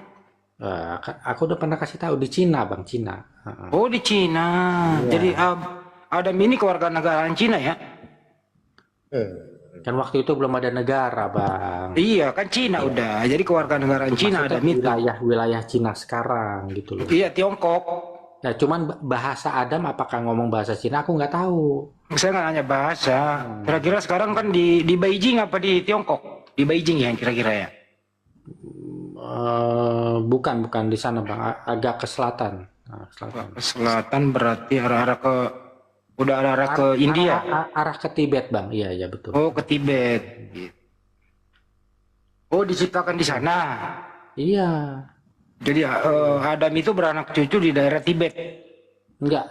S7: Aku udah pernah kasih tahu di Cina bang, Cina.
S6: Oh di Cina.
S7: Iya.
S6: Jadi Adam ini kewarganegaraan Cina ya?
S7: Kan waktu itu belum ada negara bang.
S6: Iya kan Cina udah. Jadi kewarganegaraan Cina
S7: Maksudnya
S6: Adam itu.
S7: wilayah Cina sekarang gitu loh.
S6: Iya Tiongkok.
S7: Nah cuman bahasa Adam apakah ngomong bahasa Cina aku nggak tahu.
S6: Saya nggak nanya bahasa. Kira-kira sekarang kan di Beijing apa di Tiongkok? Di Beijing ya kira-kira ya?
S7: Bukan di sana bang, agak ke selatan. Nah, selatan.
S6: Ke selatan berarti arah-arah ke India.
S7: Arah ke Tibet bang, iya betul.
S6: Oh ke Tibet. Oh diciptakan di sana.
S7: Iya.
S6: Jadi Adam itu beranak cucu di daerah Tibet.
S7: Enggak,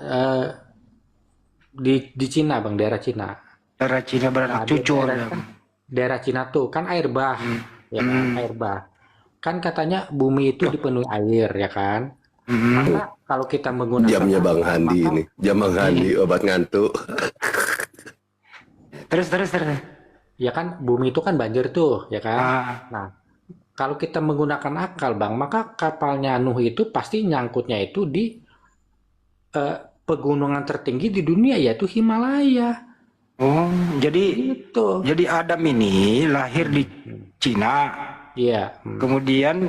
S7: di Cina bang, daerah Cina.
S6: Daerah Cina beranak cucu.
S7: Daerah Cina tuh kan air bah, ya kan, air bah. Kan katanya bumi itu dipenuhi air, ya kan. Maka kalau kita menggunakan
S1: Jamnya Bang Handi ini. Jam Bang Handi obat ngantuk.
S6: Terus.
S7: Ya kan bumi itu kan banjir tuh, ya kan. Nah, kalau kita menggunakan akal bang, maka kapalnya Nuh itu pasti nyangkutnya itu di pegunungan tertinggi di dunia yaitu Himalaya.
S6: Oh jadi
S7: Gitu.
S6: jadi Adam ini lahir di Cina.
S7: Iya.
S6: Kemudian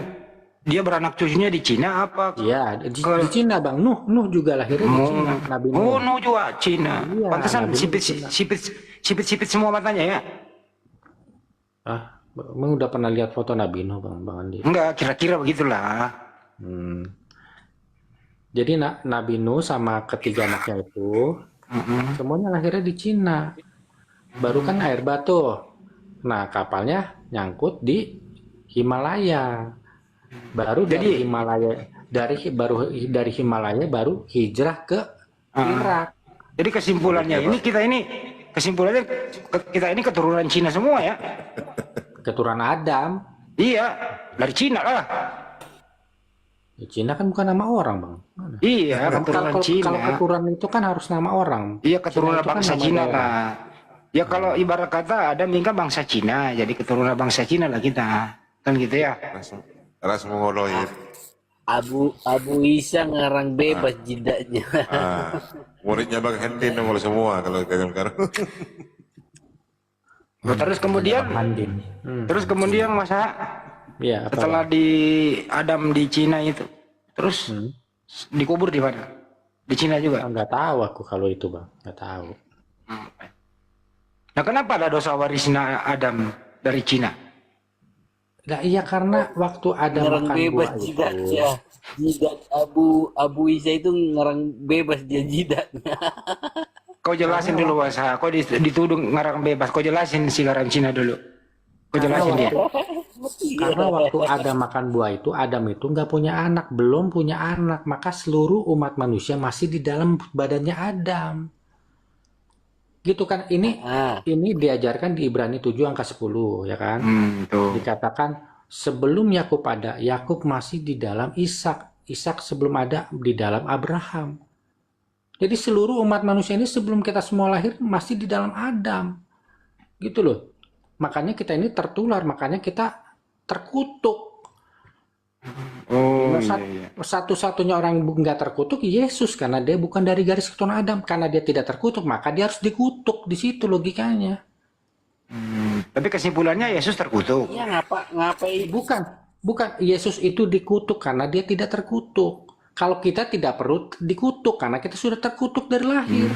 S6: dia beranak cucunya di Cina apa?
S7: Iya, di Cina bang. Nuh juga lahirnya di Cina. Nabi Nuh.
S6: Oh, Nuh juga Cina.
S7: Iya,
S6: Pantesan
S7: Nabi Nuh di Cina.
S6: sipit semua matanya ya?
S7: Emang udah pernah lihat foto Nabi Nuh bang Andi?
S6: Enggak, kira-kira begitulah.
S7: Jadi Nabi Nuh sama ketiga anaknya itu semuanya lahirnya di Cina. Baru kan air batu. Nah kapalnya nyangkut di Himalaya. Baru dari Himalaya dari Himalaya baru hijrah ke Irak.
S6: Jadi kesimpulannya kita ini keturunan Cina semua ya?
S7: Keturunan Adam.
S6: Iya, dari Cina lah.
S7: Ya, Cina kan bukan nama orang bang. Mana?
S6: Iya, keturunan Cina.
S7: Kalau keturunan itu kan harus nama orang.
S6: Iya, keturunan bangsa Cina
S7: daerah.
S6: lah. Ya kalau ibarat kata Adam ini kan bangsa Cina, jadi keturunan bangsa Cina lah kita. Kan gitu ya?
S4: Langsung mengolohin.
S9: Abu Isa ngarang bebas jidatnya.
S4: Muridnya Bang Hendin nomor semua kalau sekarang.
S6: Terus kemudian masa
S7: Ya,
S6: setelah di Adam di Cina itu, terus dikubur di mana? Di Cina juga.
S7: nggak tahu aku kalau itu bang, nggak tahu.
S6: Nah kenapa ada dosa waris Adam dari Cina?
S7: Nah, iya karena waktu ada
S9: Ngarang
S7: makan
S9: bebas
S7: buah itu.
S9: jidatnya. Jidat Abu Isa itu ngarang bebas dia jidatnya.
S6: Kau jelasin dulu Wasa, kau dituduh ngarang bebas, kau jelasin si orang Cina dulu. Kau jelasin dia.
S7: Karena waktu ada makan buah itu, Adam itu nggak punya anak, belum punya anak, maka seluruh umat manusia masih di dalam badannya Adam. Gitu kan? Ini diajarkan di Ibrani 7 angka 10, ya kan?
S6: Tuh.
S7: Dikatakan sebelum Yakub ada, Yakub masih di dalam Ishak, Ishak sebelum ada di dalam Abraham. Jadi seluruh umat manusia ini sebelum kita semua lahir masih di dalam Adam. Gitu loh. Makanya kita ini tertular, makanya kita terkutuk.
S6: Oh,
S7: Satu-satunya orang nggak terkutuk Yesus karena dia bukan dari garis keturunan Adam. Karena dia tidak terkutuk, maka dia harus dikutuk. Di situ logikanya.
S6: Tapi kesimpulannya Yesus terkutuk.
S9: Iya ngapain?
S7: Bukan Yesus itu dikutuk karena dia tidak terkutuk. Kalau kita tidak perlu dikutuk karena kita sudah terkutuk dari lahir.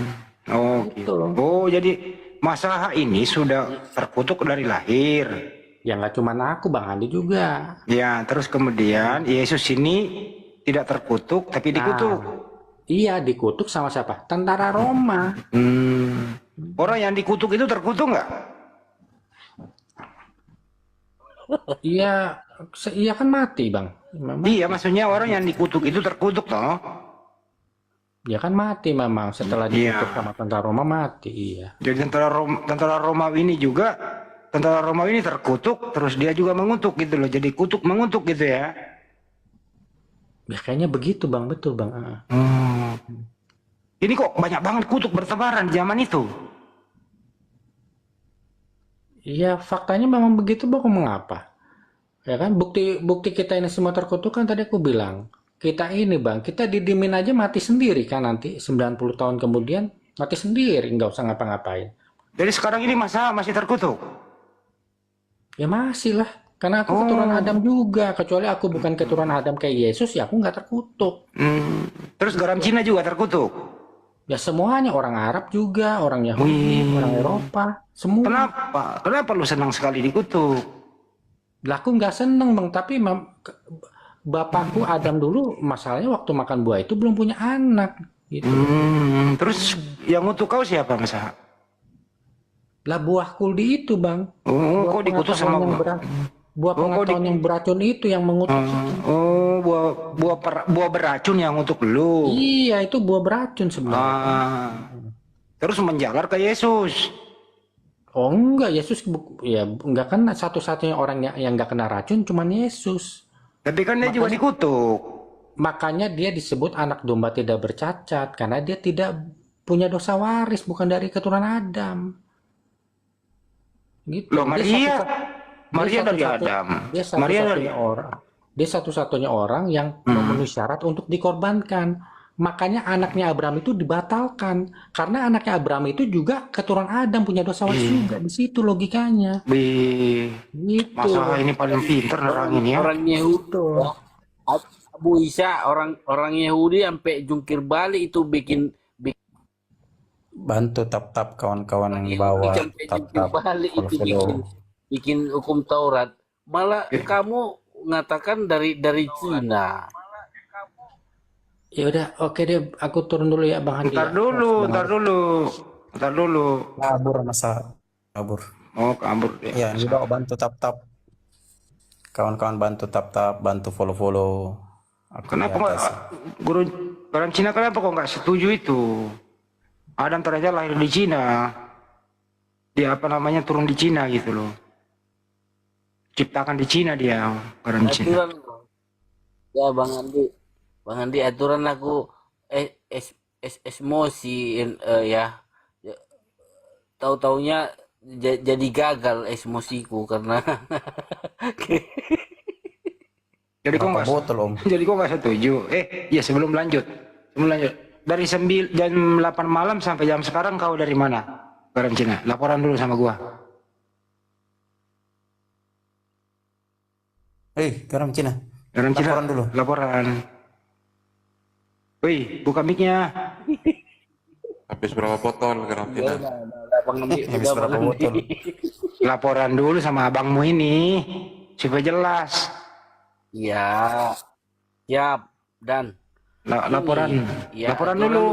S6: Oh, gitu. Oh, jadi Masaha ini sudah terkutuk dari lahir.
S7: Ya nggak cuma aku, Bang Andi juga.
S6: Ya, terus kemudian Yesus ini tidak terkutuk tapi dikutuk.
S7: Iya, dikutuk sama siapa? Tentara Roma.
S6: Orang yang dikutuk itu terkutuk nggak?
S7: Iya, iya kan mati, Bang. Memang.
S6: Iya, maksudnya orang yang dikutuk itu terkutuk toh.
S7: Ya kan mati memang setelah
S6: Iya.
S7: dikutuk sama tentara Roma mati. Iya.
S6: Jadi tentara Romawi ini juga, tentara Romawi ini terkutuk, terus dia juga mengutuk gitu loh. Jadi kutuk mengutuk gitu ya.
S7: Ya kayaknya begitu bang, betul bang.
S6: Ini kok banyak banget kutuk bertebaran di zaman itu.
S7: Iya faktanya memang begitu bang. Mengapa? Ya kan bukti kita ini semua terkutuk kan tadi aku bilang. Kita ini bang, kita didimin aja mati sendiri kan nanti 90 tahun kemudian mati sendiri, nggak usah ngapa-ngapain.
S6: Jadi sekarang ini masih terkutuk.
S7: Ya masih lah, karena aku keturunan Adam juga. Kecuali aku bukan keturunan Adam kayak Yesus, ya aku nggak terkutuk.
S6: Terus garam Cina juga terkutuk.
S7: Ya semuanya, orang Arab juga, orang Yahudi, orang Eropa, semua.
S6: Kenapa? Kenapa lu senang sekali dikutuk?
S7: Lah aku nggak seneng bang, tapi bapakku Adam dulu masalahnya waktu makan buah itu belum punya anak. Gitu.
S6: Terus yang ngutuk kau siapa Mas?
S7: Lah buah kuldi itu bang.
S6: Oh, kau dikutuk sama
S7: buah pengetahuan yang beracun itu yang mengutuk.
S6: Oh, buah beracun yang ngutuk lu.
S7: Iya, itu buah beracun sebenarnya.
S6: Terus menjalar ke Yesus.
S7: Oh enggak, Yesus ya enggak kan satu-satunya orang yang enggak kena racun cuman Yesus.
S6: Tapi kan dia juga dikutuk.
S7: Makanya dia disebut anak domba tidak bercacat karena dia tidak punya dosa waris, bukan dari keturunan Adam. Gitu.
S6: Loh, Maria dari Adam.
S7: Dia satu-satunya orang yang memenuhi syarat untuk dikorbankan. Makanya anaknya Abraham itu dibatalkan karena anaknya Abraham itu juga keturunan Adam, punya dosa waris juga. Di situ logikanya. Gitu.
S6: Masa ini paling pinter orang ini ya.
S9: Orang Yahudi. Abu Isa orang Yahudi sampai jungkir balik itu bikin
S10: Bantu tap-tap kawan-kawan yang di bawah.
S9: sampai jungkir
S10: Tap-tap
S9: balik itu
S10: follow.
S9: bikin hukum Taurat. Malah kamu mengatakan dari Cina.
S7: Ya udah, oke deh, aku turun dulu ya Bang Handi.
S6: Ntar dulu.
S10: Kabur masa kabur.
S6: Oh, kabur deh.
S10: Ya, di bawah bantu tap-tap. Kawan-kawan bantu tap-tap, bantu follow-follow. Aku
S6: Kenapa
S10: di
S6: nggak
S10: atas.
S6: guru orang Cina kenapa kok nggak setuju itu? Adam ternyata lahir di Cina. Dia turun di Cina gitu loh. Ciptakan di Cina dia orang Cina.
S9: Aturan ya Bang Andi aturan aku emosi ya. Tahu-taunya jadi gagal emosiku karena
S6: Jadi kok nggak
S10: botol om.
S6: Jadi kok nggak setuju? Ya sebelum lanjut. Dari jam 8 malam sampai jam sekarang kau dari mana? Garam Cina. Laporan dulu sama gua.
S10: Garam Cina.
S6: Garam Cina.
S10: Laporan dulu.
S6: Laporan. Wih, buka mic-nya.
S4: Habis berapa botol garam Cina?
S10: Habis berapa botol?
S6: Laporan dulu sama abangmu ini supaya jelas.
S9: ya siap dan
S6: Laporan.
S9: Ya,
S6: Laporan
S9: aturan
S6: dulu.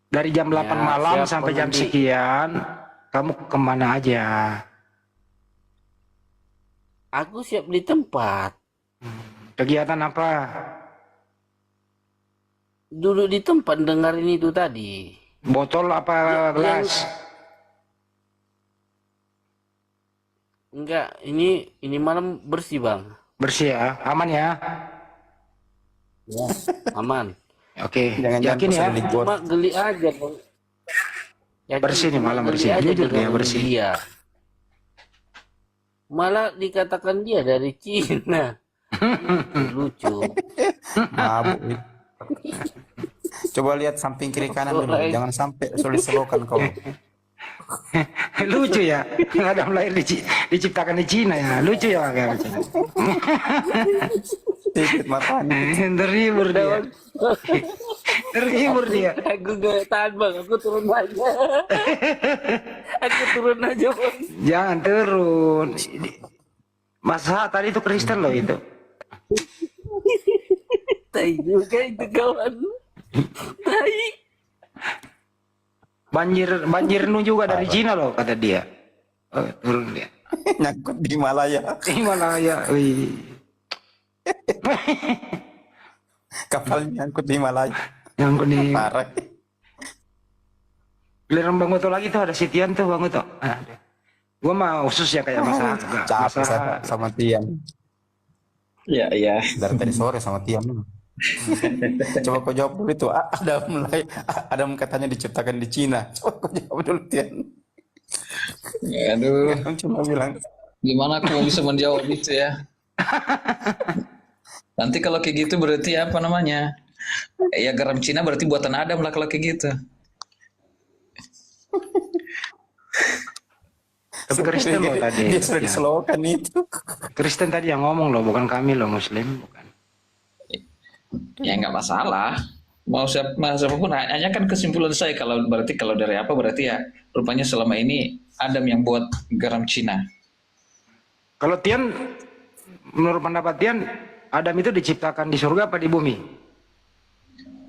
S6: Dari jam 8 malam
S9: siap,
S6: sampai
S9: Bang
S6: jam
S9: Andi.
S6: sekian, kamu kemana aja?
S9: aku siap di tempat.
S6: Kegiatan apa?
S9: Duduk di tempat dengerin itu tadi.
S6: Botol apa gelas?
S9: Enggak, ini malam bersih Bang.
S6: Bersih ya, aman ya.
S9: Ya, aman.
S6: Oke,
S10: Jangan-jangan
S6: yakin ya.
S10: pesan di got.
S9: Cuma geli aja Bang. Yakin,
S6: Bersih nih
S9: cuma
S6: malam,
S9: geli
S6: bersih.
S9: aja
S6: Jujur dia
S9: dengan
S6: bersih.
S9: Dia. Malah dikatakan dia dari Cina. Lucu.
S10: Mabuk. Coba lihat samping kiri kanan dulu. Jangan sampai sulit selokan kau.
S6: Lucu ya. Adam lahir diciptakan di Cina ya. Lucu ya Bang.
S10: Sedikit matanya.
S6: Terhibur dia. Terhibur dia.
S9: Aku gak tahan Bang, aku turun aja. Aku turun aja Bang.
S6: Jangan turun. Masa tadi itu Kristen loh itu.
S9: Tai juga itu kawan. Tai.
S6: Banjir nu juga dari Cina loh kata dia. Oh, turun dia.
S10: Nyangkut di Malaya.
S6: Himalaya. Wih.
S10: Kapalnya angkut di Malaya.
S6: Yang di
S10: Parah.
S6: giliran Bang Uto lagi tuh ada si Tian tuh Bang Uto. Gua mah khusus ya kayak masalah
S10: Capek saya sama Tian.
S9: Iya, iya.
S10: Dari tadi sore sama Tian. Coba kau jawab dulu itu. Adam katanya diciptakan di Cina. Coba kau jawab dulu Tian.
S11: Aduh,
S10: Adam cuma bilang.
S11: gimana aku mau bisa menjawab itu ya? Nanti kalau kayak gitu berarti apa namanya? Ya garam Cina berarti buatan Adam lah kalau kayak gitu.
S6: Tapi Kristen loh tadi.
S10: Dia sudah dislogan itu.
S6: Kristen tadi yang ngomong loh, bukan kami loh Muslim, bukan.
S11: Ya nggak masalah. Mau siapapun, hanya kan kesimpulan saya kalau dari apa berarti ya rupanya selama ini Adam yang buat garam Cina.
S6: Kalau Tian, menurut pendapat Tian, Adam itu diciptakan di surga apa di bumi?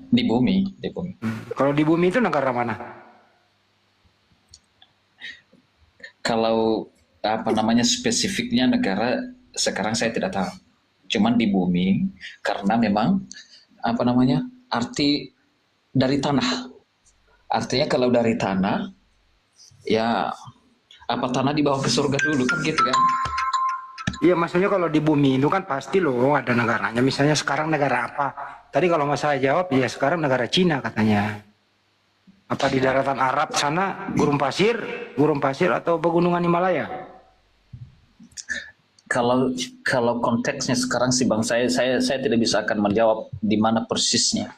S11: Di bumi, di bumi.
S6: Kalau di bumi itu negara mana?
S11: Kalau apa namanya spesifiknya negara sekarang saya tidak tahu. Cuman di bumi karena memang apa namanya arti dari tanah. Artinya kalau dari tanah ya apa tanah dibawa ke surga dulu kan gitu kan?
S6: Iya, maksudnya kalau di bumi itu kan pasti loh ada negaranya. Misalnya sekarang negara apa? Tadi kalau mas saya jawab, ya sekarang negara Cina katanya. Apa di daratan Arab sana, gurun pasir atau pegunungan Himalaya?
S11: Kalau konteksnya sekarang sih Bang, saya tidak bisa akan menjawab di mana persisnya.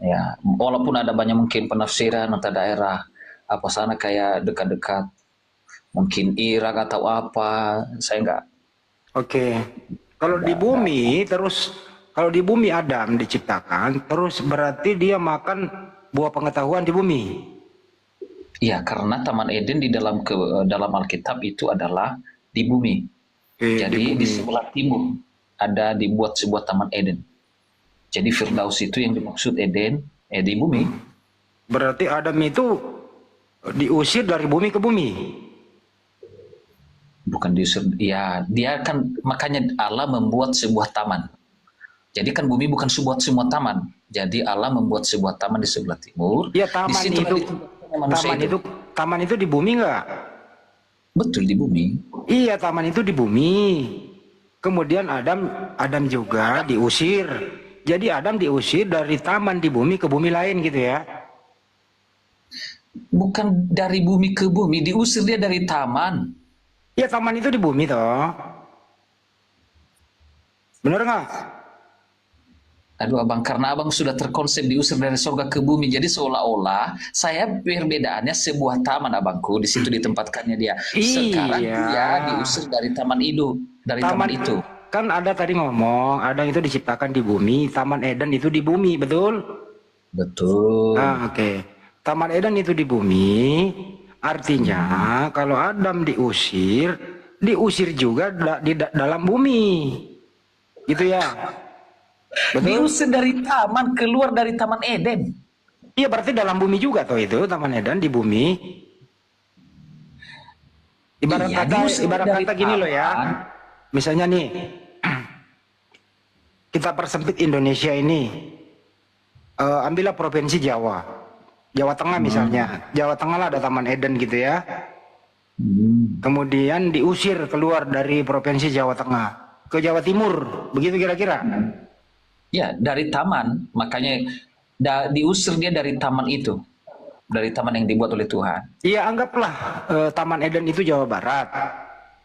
S11: Ya, walaupun ada banyak mungkin penafsiran atau daerah apa sana kayak dekat-dekat mungkin Irak atau apa, saya enggak.
S6: Oke. Kalau di bumi terus, kalau di bumi Adam diciptakan, terus berarti dia makan buah pengetahuan di bumi.
S11: Iya, karena Taman Eden di dalam Alkitab itu adalah di bumi. Jadi di sebelah timur ada dibuat sebuah Taman Eden. Jadi Firdaus itu yang dimaksud Eden, di bumi.
S6: Berarti Adam itu diusir dari bumi ke bumi.
S11: Bukan diusir, ya dia kan makanya Allah membuat sebuah taman. Jadi kan bumi bukan semua taman. Jadi Allah membuat sebuah taman di sebelah timur.
S6: Iya, taman itu di bumi enggak?
S11: Betul di bumi.
S6: Iya, taman itu di bumi. Kemudian Adam juga diusir. Jadi Adam diusir dari taman di bumi ke bumi lain gitu ya?
S11: Bukan dari bumi ke bumi, diusir dia dari taman.
S6: Iya, taman itu di bumi toh. Bener nggak?
S11: Aduh Abang, karena Abang sudah terkonsep diusir dari surga ke bumi, jadi seolah-olah saya perbedaannya sebuah taman Abangku, di situ ditempatkannya dia. Sekarang dia diusir dari taman itu, taman itu.
S6: Kan ada tadi ngomong, Adam itu diciptakan di bumi, Taman Eden itu di bumi, betul?
S11: Betul.
S6: Nah, oke. Taman Eden itu di bumi, artinya kalau Adam diusir juga di dalam bumi, gitu ya? Betul?
S11: Diusir dari taman, keluar dari Taman Eden.
S6: Iya, berarti dalam bumi juga toh itu Taman Eden di bumi. Ibarat kata gini loh ya. Misalnya nih, kita persempit Indonesia ini. Ambillah provinsi Jawa Tengah misalnya. Jawa Tengah lah ada Taman Eden gitu ya. Kemudian diusir keluar dari provinsi Jawa Tengah ke Jawa Timur, begitu kira-kira?
S11: Ya, dari taman, makanya diusir dia dari taman itu, dari taman yang dibuat oleh Tuhan.
S6: Iya, anggaplah Taman Eden itu Jawa Barat,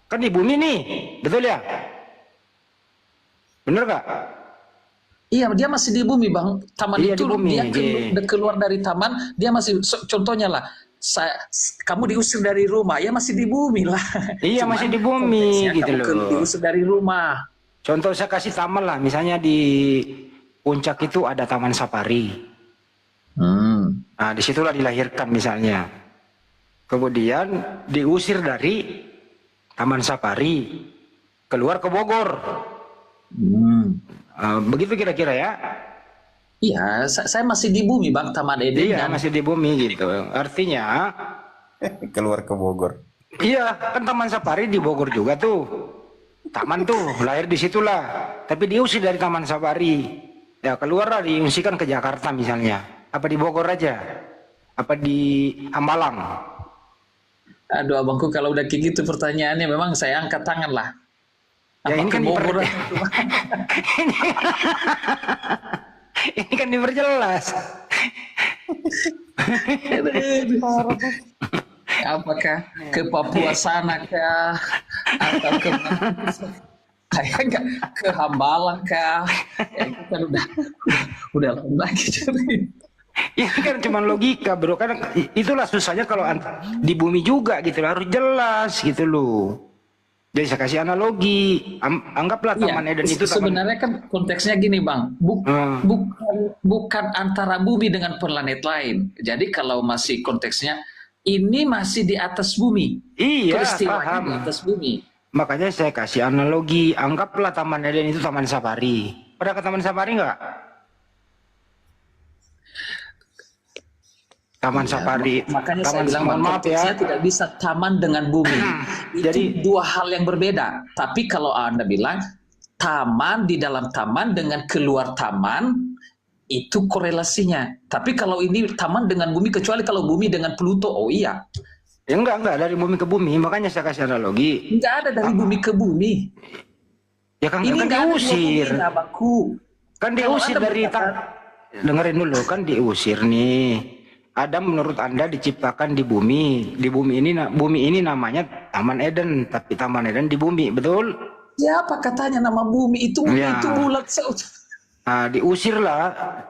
S6: kan di bumi nih, betul ya? Bener gak?
S11: Iya, dia masih di bumi Bang. Taman
S6: iya,
S11: itu
S6: di bumi,
S11: dia keluar dari taman, dia masih contohnya lah. Kamu diusir dari rumah, ya masih di bumi lah.
S6: Iya, masih di bumi gitu loh.
S11: Diusir dari rumah.
S6: Contoh saya kasih taman lah, misalnya di Puncak itu ada Taman Safari. Nah, disitulah dilahirkan misalnya. Kemudian diusir dari Taman Safari, keluar ke Bogor. Begitu kira-kira ya?
S11: Iya, saya masih di bumi Bang, Taman Eden.
S6: Iya, masih di bumi gitu. Artinya
S10: keluar ke Bogor.
S6: Iya, kan Taman Safari di Bogor juga tuh. Taman tuh lahir di situlah, tapi diusir dari Taman Safari. Ya keluar lah, diungsikan ke Jakarta misalnya. Apa di Bogor aja? Apa di Hambalang?
S11: Aduh abangku, kalau udah kayak gitu pertanyaannya memang saya angkat tangan lah.
S6: Ya
S11: Apa
S6: ini
S11: ke
S6: kan
S11: Bogor?
S6: ini kan diperjelas.
S11: Apakah ke Papua sana kah? Atau ke kayak nggak ke Hambalang kah? Ya, itu kan udah lain lagi jadi.
S6: Ini kan cuma logika bro, kan itulah susahnya kalau di bumi juga gitu, harus jelas gitu loh. Jadi saya kasih analogi, anggaplah Taman Eden itu
S11: sebenarnya kan konteksnya gini bang, bukan antara bumi dengan planet lain. Jadi kalau masih konteksnya ini masih di atas bumi,
S6: iya,
S11: peristiwanya
S6: paham.
S11: di atas bumi.
S6: Makanya saya kasih analogi, anggaplah Taman Eden itu taman safari. Pernah ke taman safari nggak? Taman safari.
S11: Makanya
S6: taman,
S11: saya bilang
S6: mohon maaf ya.
S11: konteksnya tidak bisa taman dengan bumi. Itu
S6: Jadi
S11: dua hal yang berbeda. Tapi kalau Anda bilang taman di dalam taman dengan keluar taman, itu korelasinya. Tapi kalau ini taman dengan bumi, kecuali kalau bumi dengan Pluto, oh iya.
S6: ya enggak dari bumi ke bumi, makanya saya kasih analogi.
S11: Enggak ada dari bumi ke bumi.
S6: Ya kan,
S11: Ini
S6: kan
S11: nggak ada
S6: diusir.
S11: dua bumi, abangku.
S6: Kan
S11: Kalau
S6: diusir
S11: Anda
S6: dari dengerin dulu, kan diusir nih. Adam menurut Anda diciptakan di bumi. Di bumi ini namanya Taman Eden, tapi Taman Eden di bumi, betul?
S11: Siapa katanya nama bumi itu?
S6: Ya.
S11: Itu bulat.
S6: Nah,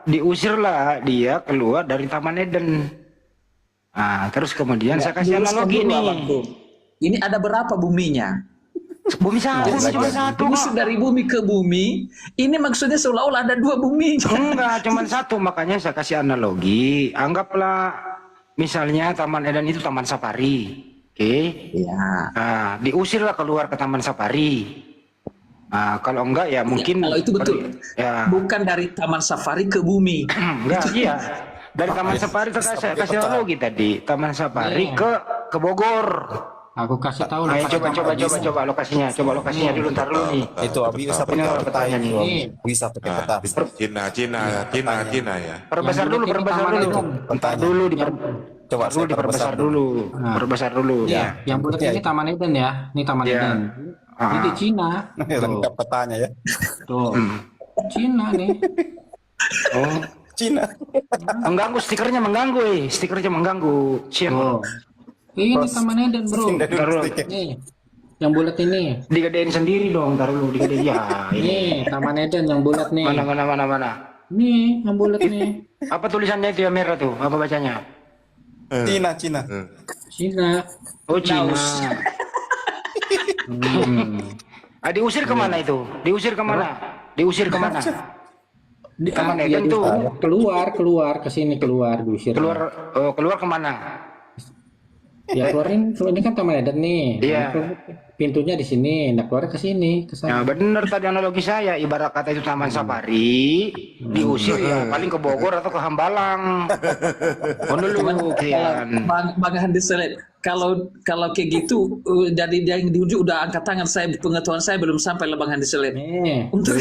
S6: diusirlah dia keluar dari Taman Eden. Nah, terus kemudian saya kasih analogi nih.
S11: Ini ada berapa buminya?
S6: Bumi satu, cuma satu.
S11: Diusir dari bumi ke bumi. Ini maksudnya seolah-olah ada dua bumi.
S6: Enggak, cuma satu. Makanya saya kasih analogi. Anggaplah misalnya Taman Eden itu taman safari. Oke?
S11: Ya.
S6: Nah, diusirlah keluar ke taman safari. Nah, kalau enggak ya mungkin
S11: kalau itu betul.
S6: Ya.
S11: Bukan dari taman safari ke bumi.
S6: Enggak, iya. Dari taman safari saya kasih analogi tadi. Taman safari ke Bogor.
S7: Aku kasih tahu.
S6: Ayo coba lokasinya. Coba lokasinya dulu, ntar dulu nih.
S10: Itu bisa pakai peta ini. Bisa pakai peta.
S4: Cina ya.
S6: Perbesar dulu. Ntar dulu
S10: Coba
S6: dulu diperbesar dulu. Perbesar dulu.
S7: Ya. Yang bulat ini Taman Eden ya. Ini Taman Eden. Ini di Cina.
S10: Lengkap petanya ya.
S7: Tuh. Cina nih.
S6: Oh,
S10: Cina.
S6: mengganggu, stikernya mengganggu. Siap.
S7: Oh. Ini Taman Eden bro. Nih, yang bulat ini.
S6: Digedein sendiri dong, ntar dulu digedein. Ya,
S7: Ini Taman Eden yang bulat nih.
S6: Mana.
S7: Nih, yang bulat nih.
S6: Apa tulisannya itu yang merah tuh? Apa bacanya?
S10: Cina.
S7: Cina.
S6: Oh, Cina. Diusir kemana itu? Diusir kemana? Di Taman Eden tuh.
S7: Keluar ke sini, diusir.
S6: Keluar kemana?
S7: Ya keluarin, ini kan Taman Eden nih.
S6: Iya.
S7: Pintunya di sini, nah keluar ke sini, ke
S6: Nah,
S7: sana.
S6: bener tadi analogi saya. Ibarat kata itu taman safari, diusir ya paling ke Bogor atau ke Hambalang. Dulu kian.
S11: Bang Handi Selet, kalau kayak gitu, jadi yang diuji udah angkat tangan saya, pengetahuan saya belum sampai lah Bang Handi Selet.
S7: Nih,
S11: Untuk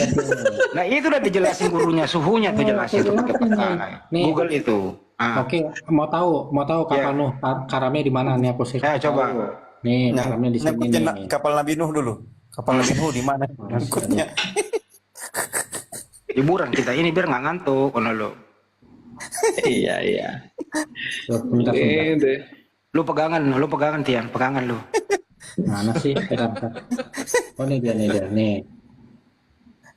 S6: Nah itu udah dijelasin gurunya, suhunya tuh jelasin tuh pakai peta.
S7: Nih.
S6: Google itu.
S7: Oke, mau tahu kapal Nuh karamnya di mana nih aku sih?
S6: Ya, coba.
S7: Nih, karamnya di sini nih.
S10: Kapal Nabi Nuh dulu. Kapal Nabi Nuh di mana? Ikutnya.
S6: Hiburan kita ini biar nggak ngantuk, lo.
S11: Iya.
S7: Sebentar.
S6: Lu pegangan Tian, pegangan lu.
S7: Mana sih? Bentar. Oh nih dia nih.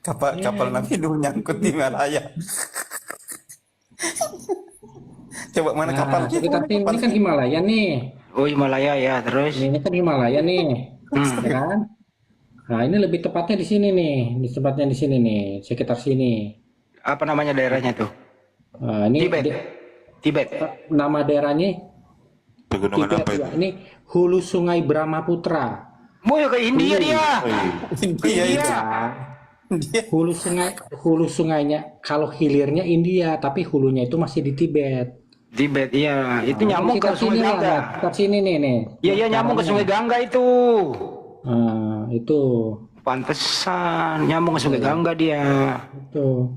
S10: Kapal Nabi Nuh nyangkut di Malaya. Coba mana kapal?
S7: Ini kan Himalaya nih.
S6: Oh Himalaya ya, terus.
S7: Ini kan Himalaya nih. Ya kan? Nah, ini lebih tepatnya di sini nih. Tempatnya di sini nih, sekitar sini.
S6: Apa namanya daerahnya tuh?
S7: Nah, ini
S6: Tibet.
S7: Nama daerahnya
S4: Pegunungan
S7: Tibet,
S4: apa itu?
S7: ya. Ini hulu Sungai Brahmaputra.
S6: Mau ya ke India dia.
S10: India itu.
S7: Hulu sungainya kalau hilirnya India, tapi hulunya itu masih di Tibet.
S6: Tibet, iya. Itu nyambung ke Sungai Gangga.
S7: Dekat sini nih.
S6: Iya, nyambung ke Sungai Gangga itu.
S7: Nah, itu.
S6: Pantesan nyambung ke Sungai Gangga dia.
S7: Itu.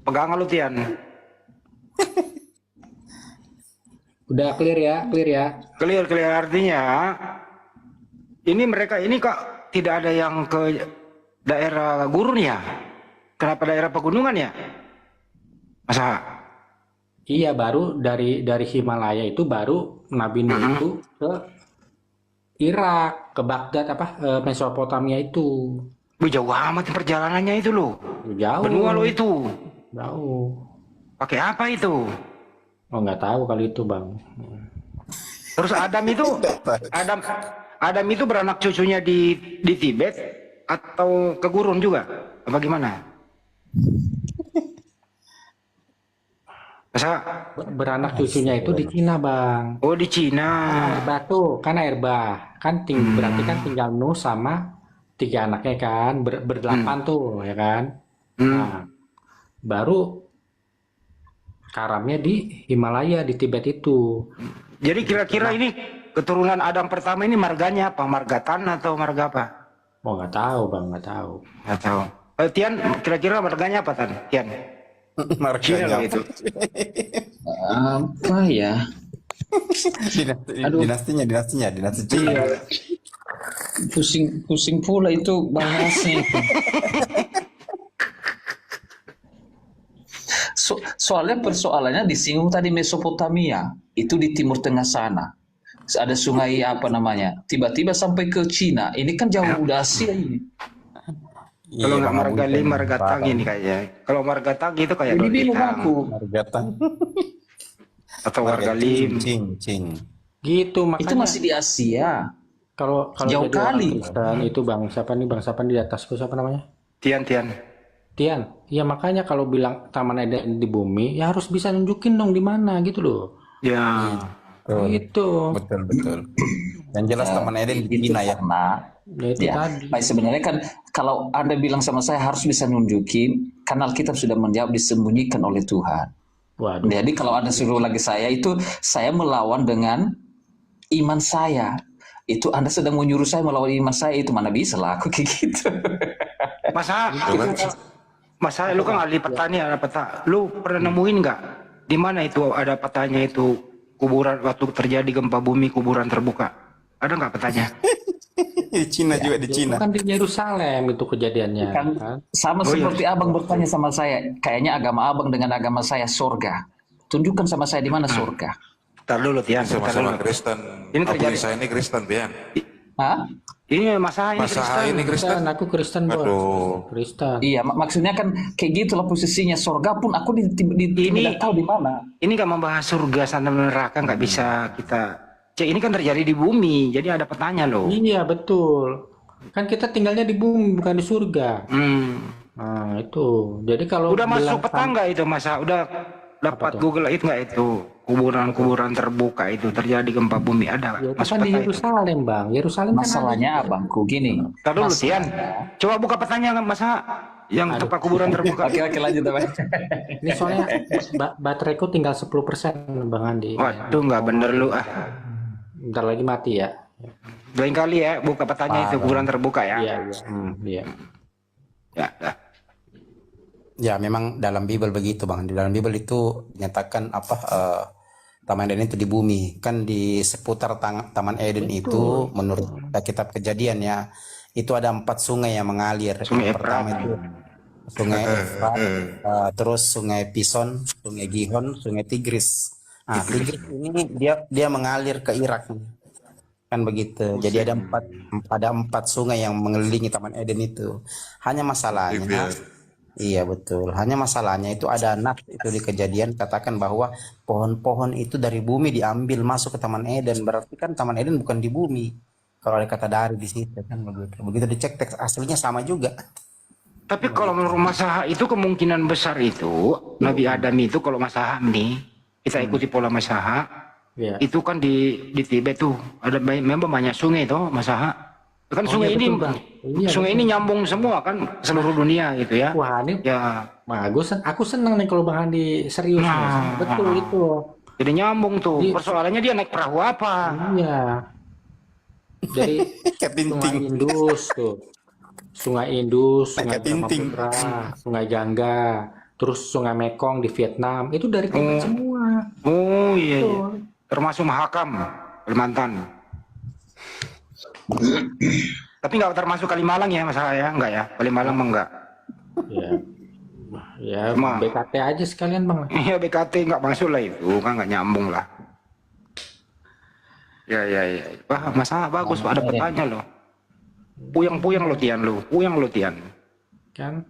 S6: Pegangan lu Tian.
S7: Udah clear ya, clear ya.
S6: Clear artinya ini mereka ini kok tidak ada yang ke daerah gurun ya? Kenapa daerah pegunungan ya? Masa?
S7: Iya, baru dari Himalaya itu baru Nabi Nuh itu ke Irak, ke Baghdad Mesopotamia itu.
S6: Wih, jauh amat perjalanannya itu loh.
S7: Jauh.
S6: Benua lo itu.
S7: Jauh.
S6: Pakai apa itu?
S7: Oh, nggak tahu kali itu, Bang.
S6: Terus Adam itu beranak cucunya di Tibet atau ke gurun juga? Apa gimana? Masa
S7: beranak cucunya itu di Cina, Bang.
S6: Oh, di Cina.
S7: Air bah tuh, kan air bah. Kan berarti kan tinggal Nuh sama 3 anaknya kan, berdelapan tuh, ya kan? Nah, baru karamnya di Himalaya, di Tibet itu.
S6: Jadi kira-kira ini keturunan Adam pertama ini marganya apa? Marga Tan atau marga apa?
S7: Oh, nggak tahu, Bang, nggak tahu.
S6: Nggak tahu. Tian, kira-kira marganya apa, Tan? Tian?
S10: Marganya
S6: itu.
S11: Apa ya?
S10: Dinastinya.
S11: Iya. Pusing pula itu bahasnya. Soalnya persoalannya disinggung tadi Mesopotamia, itu di Timur Tengah sana. Ada sungai apa namanya? Tiba-tiba sampai ke Cina. Ini kan jauh udah Asia ini.
S6: Kalau nggak marga Lim, marga Tang ini kayaknya. Kalau marga Tang itu kayak
S11: Ini bingung
S6: Tang.
S11: aku.
S10: Marga Tang.
S6: Atau marga Lim.
S10: Cing.
S7: Gitu, makanya.
S11: Itu masih di Asia.
S7: Kalau
S11: jauh
S7: jadi orang
S11: kali.
S7: Kristen itu Bang, siapa di atasku, siapa namanya?
S6: Tian.
S7: Ya makanya kalau bilang Taman Eden di bumi, ya harus bisa nunjukin dong di mana gitu loh.
S6: Ya.
S7: Gitu.
S10: Betul. Yang jelas Taman Eden di
S11: Itu
S10: Cina ya.
S7: Ya itu tadi.
S11: Baik, sebenarnya kan kalau Anda bilang sama saya harus bisa nunjukin, kan Alkitab sudah menjawab disembunyikan oleh Tuhan.
S7: Waduh.
S11: Jadi kalau Anda suruh lagi saya itu, saya melawan dengan iman saya. Itu Anda sedang menyuruh saya melawan iman saya, itu mana bisa lah aku kayak gitu.
S6: Masa lu kan ahli petani, ada peta. Lu pernah nemuin nggak di mana itu ada petanya itu kuburan waktu terjadi gempa bumi, kuburan terbuka? Ada nggak petanya?
S10: Di Cina juga, di Cina.
S7: Kan di Yerusalem itu kejadiannya.
S11: Kan, sama seperti abang bertanya sama saya, kayaknya agama abang dengan agama saya surga. Tunjukkan sama saya di mana surga.
S6: Tar dulu Tian.
S4: Sama-sama Kristen.
S6: Ini
S4: Abu
S6: terjadi.
S4: Isa ini Kristen, Tian.
S11: Hah?
S6: Ini Masaha
S4: ini Kristen.
S7: Aku Kristen, Bos.
S4: Aduh.
S7: Kristen.
S11: Iya, maksudnya kan kayak gitulah posisinya surga pun aku tidak tahu di mana.
S6: Ini nggak membahas surga sama neraka, nggak bisa kita. Ini kan terjadi di bumi, jadi ada petanya loh.
S7: Iya, betul. Kan kita tinggalnya di bumi, bukan di surga. Nah, itu. Jadi kalau
S6: udah
S7: bilang
S6: masuk peta nggak itu Masa? Udah dapat Google itu nggak itu? Kuburan-kuburan terbuka itu terjadi gempa bumi ada.
S7: Ya, itu
S6: Masuk
S7: kan di
S6: peta itu.
S7: Yerusalem, Bang. Yerusalem
S11: Masalahnya
S7: kan ada.
S11: abangku gini.
S6: Tar dulu Tian. Coba buka petanya Masa yang tempat kuburan terbuka.
S11: Oke, lanjut abang.
S7: Ini soalnya bateraiku tinggal 10%, Bang Andi.
S6: Waduh, nggak bener lu ah.
S7: Bentar lagi mati ya.
S6: Lain kali ya buka petanya itu kuburan terbuka ya.
S7: Iya. Iya.
S6: Ya.
S10: Ya memang dalam Bible begitu Bang. Di dalam Bible itu dinyatakan Taman Eden itu di bumi. Kan di seputar Taman Eden itu menurut kitab Kejadian ya, itu ada 4 sungai yang mengalir.
S6: Sungai
S10: Yang pertama itu Sungai Efrat, terus Sungai Pison, Sungai Gihon, Sungai Tigris. Nah, Tigris ini dia mengalir ke Irak. Kan begitu. Jadi ada empat sungai yang mengelilingi Taman Eden itu. Hanya masalahnya, iya betul. Hanya masalahnya itu ada nas itu di Kejadian katakan bahwa pohon-pohon itu dari bumi diambil masuk ke Taman Eden. Berarti kan Taman Eden bukan di bumi. Kalau ada kata dari di situ kan begitu. Begitu dicek teks aslinya sama juga.
S6: Tapi kalau menurut Masaha itu kemungkinan besar itu Nabi Adam itu kalau Masaha nih kita ikuti pola Masaha itu kan di Tibet tuh ada memang banyak sungai tuh Masaha. Kan sungai
S7: iya,
S6: ini
S7: betul, Bang. Iya,
S6: sungai
S7: betul.
S6: ini nyambung semua kan seluruh dunia gitu ya.
S7: Wah, ini
S6: Ya.
S7: bagus. Aku senang nih kalau Bang Andi serius.
S6: Nah.
S7: Betul itu.
S6: Jadi nyambung tuh. Persoalannya dia naik perahu apa?
S7: Iya. Dari Sungai Indus tuh. Sungai Indus, Sungai Brahmaputra, Sungai Gangga. terus Sungai Mekong di Vietnam itu dari Tibet semua.
S6: Oh iya, iya.
S7: Betul.
S6: Termasuk Mahakam, Kalimantan. Tapi nggak termasuk Kalimalang ya Mas ya? Enggak ya? Kalimalang enggak.
S7: Ya, ya
S6: Cuma-
S7: BKT aja sekalian bang.
S6: Iya BKT nggak masuk lah itu, kan nggak nyambung lah. Ya. Wah masalah bagus, Pak. Ada petanya loh. Puyang-puyang lo Tian lo, puyang lo Tian.
S7: Kan?